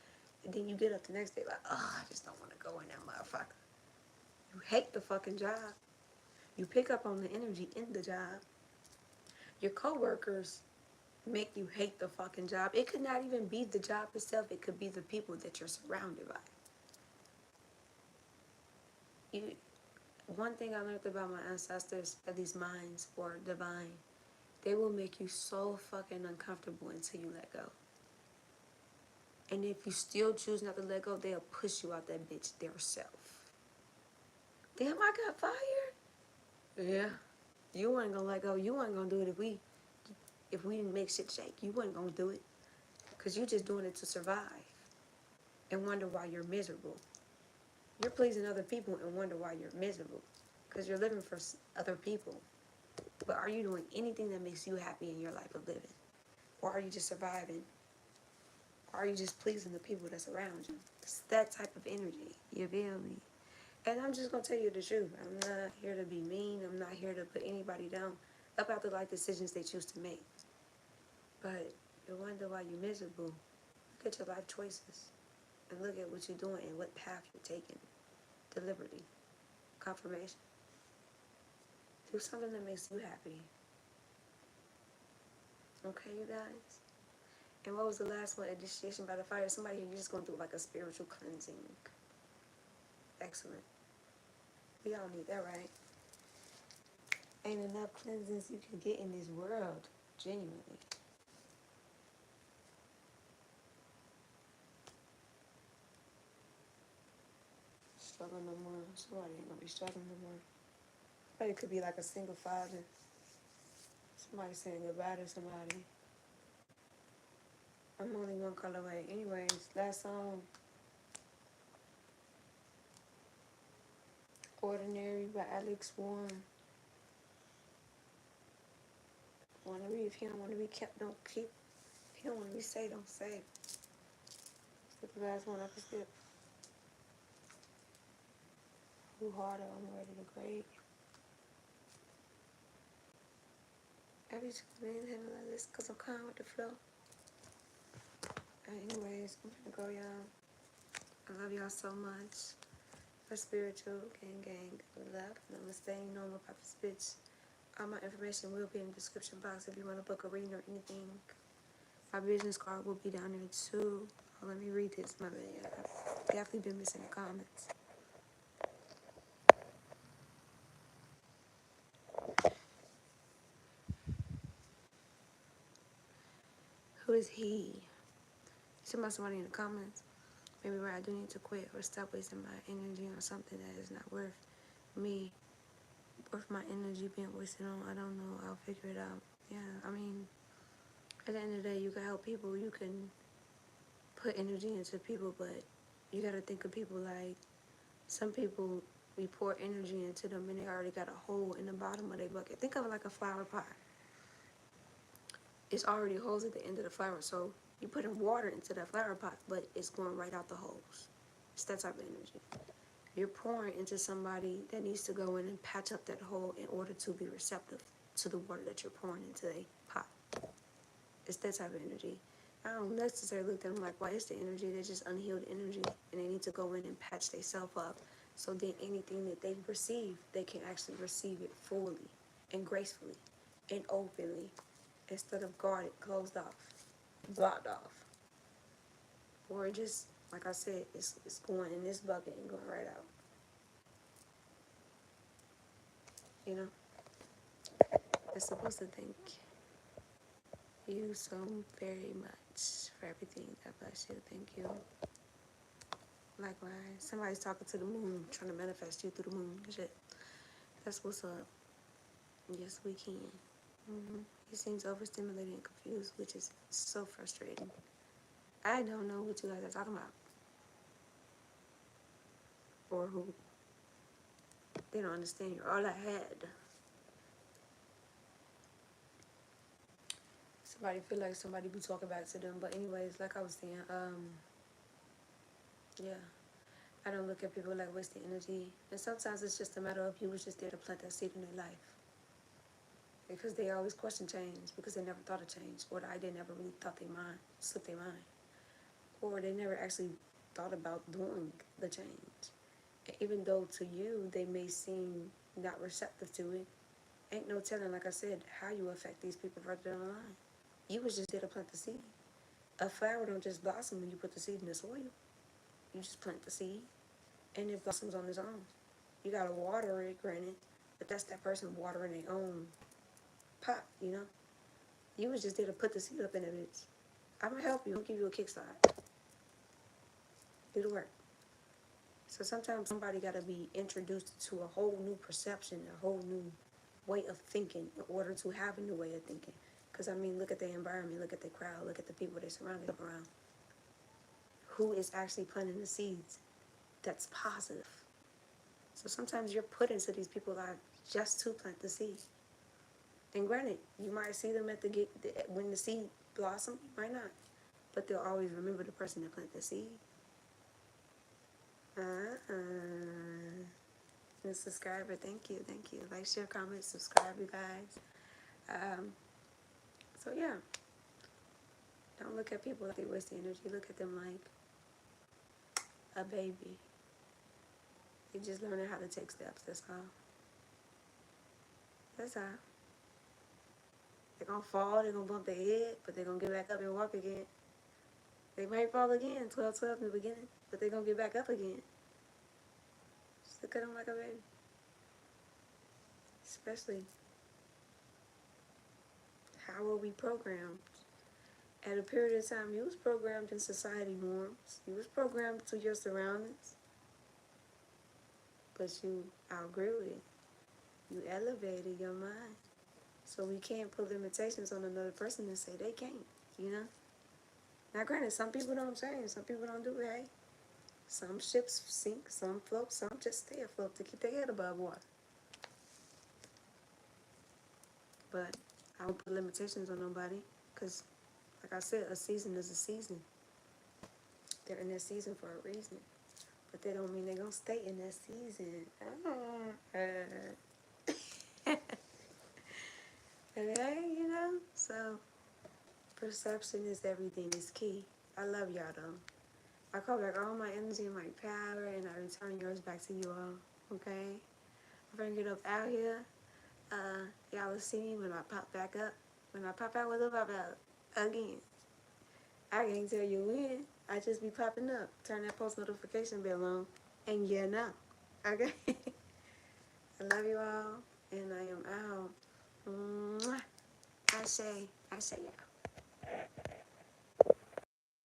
And then you get up the next day like, I just don't want to go in that motherfucker. You hate the fucking job. You pick up on the energy in the job. Your coworkers make you hate the fucking job. It could not even be the job itself. It could be the people that you're surrounded by. One thing I learned about my ancestors, are these minds or divine, they will make you so fucking uncomfortable until you let go. And if you still choose not to let go, they'll push you out that bitch their self. Damn, I got fired? Yeah. You weren't gonna let go. You weren't gonna do it if we didn't make shit shake. You weren't gonna do it. Because you're just doing it to survive. And wonder why you're miserable. You're pleasing other people and wonder why you're miserable. Because you're living for other people. But are you doing anything that makes you happy in your life of living? Or are you just surviving? Or are you just pleasing the people that's around you? It's that type of energy. You feel me? And I'm just going to tell you the truth. I'm not here to be mean. I'm not here to put anybody down about the life decisions they choose to make. But you wonder why you're miserable. Look at your life choices. And look at what you're doing and what path you're taking. Deliberately. Confirmation. Do something that makes you happy. Okay, you guys? And what was the last one? Initiation by the fire. Somebody here, you're just going through like a spiritual cleansing. Excellent. We all need that, right? Ain't enough cleansings you can get in this world. Genuinely. Struggling no more. Somebody ain't gonna be struggling no more. But it could be like a single father. Somebody saying goodbye to somebody. I'm only one color away. Anyways, last song. Ordinary by Alex Warren. Want to read. If he don't want to be kept, don't keep. If he don't want to be saved, don't save. Skip the last one. I can skip. Who harder? I'm ready to grade. Every 2 minutes, handle like this because I'm calm with the flow. Anyways, I'm gonna go, y'all. I love y'all so much. For spiritual gang, love. Namaste, normal Papa's bitch. All my information will be in the description box if you want to book a reading or anything. My business card will be down there too. Oh, let me read this. My bad. I've definitely been missing the comments. Who is he? Somebody in the comments. Maybe where I do need to quit or stop wasting my energy on something that is not worth me, worth my energy being wasted on. I don't know. I'll figure it out. Yeah, I mean, at the end of the day, you can help people. You can put energy into people, but you got to think of people like some people, we pour energy into them and they already got a hole in the bottom of their bucket. Think of it like a flower pot. It's already holes at the end of the flower, so you put in water into that flower pot, but it's going right out the holes. It's that type of energy. You're pouring into somebody that needs to go in and patch up that hole in order to be receptive to the water that you're pouring into a pot. It's that type of energy. I don't necessarily look at them like, why is the energy? They're just unhealed energy, and they need to go in and patch themselves up. So then anything that they receive, they can actually receive it fully and gracefully and openly instead of guarded, closed off, blocked off. Or just, like I said, it's going in this bucket and going right out. You know? They're supposed to thank you so very much for everything. God bless you. Thank you. Likewise. Somebody's talking to the moon, trying to manifest you through the moon and shit. That's what's up. Yes, we can. He seems overstimulated and confused, which is so frustrating. I don't know what you guys are talking about. Or who. They don't understand. You're all I had. Somebody feel like somebody be talking back to them. But anyways, like I was saying, yeah. I don't look at people like wasting energy. And sometimes it's just a matter of you was just there to plant that seed in their life. Because they always question change because they never thought of change. Or they never really thought they mind, slipped their mind. Or they never actually thought about doing the change. And even though to you they may seem not receptive to it, ain't no telling, like I said, how you affect these people further down the line. You was just there to plant the seed. A flower don't just blossom when you put the seed in the soil. You just plant the seed and it blossoms on its own. You gotta water it, granted, but that's that person watering their own pot, you know? You was just there to put the seed up in it, bitch. I'm gonna help you. I'm gonna give you a kickstart. Do the work. So sometimes somebody gotta be introduced to a whole new perception, a whole new way of thinking in order to have a new way of thinking. Because, I mean, look at the environment, look at the crowd, look at the people they surrounded around. Who is actually planting the seeds that's positive? So sometimes you're put into these people's lives just to plant the seed. And granted, you might see them at when the seed blossom, you might not. But they'll always remember the person that planted the seed. And subscriber, thank you. Like, share, comment, subscribe, you guys. So yeah, don't look at people like they waste energy. Look at them like a baby. They just learning how to take steps. That's all. That's all. They're gonna fall. They're gonna bump their head, but they're gonna get back up and walk again. They might fall again, 12 in the beginning, but they're gonna get back up again. Just look at them like a baby. Especially, how are we programmed? At a period of time, you was programmed in society norms. You was programmed to your surroundings. But you outgrew it. You elevated your mind. So we can't put limitations on another person and say they can't, you know? Now granted, some people don't change, some people don't do it, hey. Some ships sink, some float, some just stay afloat to keep their head above water. But I don't put limitations on nobody, because like I said, a season is a season. They're in that season for a reason. But that don't mean they're going to stay in that season. Okay, you know? So, perception is everything, is key. I love y'all, though. I call back all my energy and my power, and I return yours back to you all, okay? I bring it up out here. Y'all will see me when I pop back up. When I pop out, will pop out again. I can't tell you when. I just be popping up. Turn that post notification bell on, and you know. Okay? I love you all, and I am out. Mwah. I say y'all.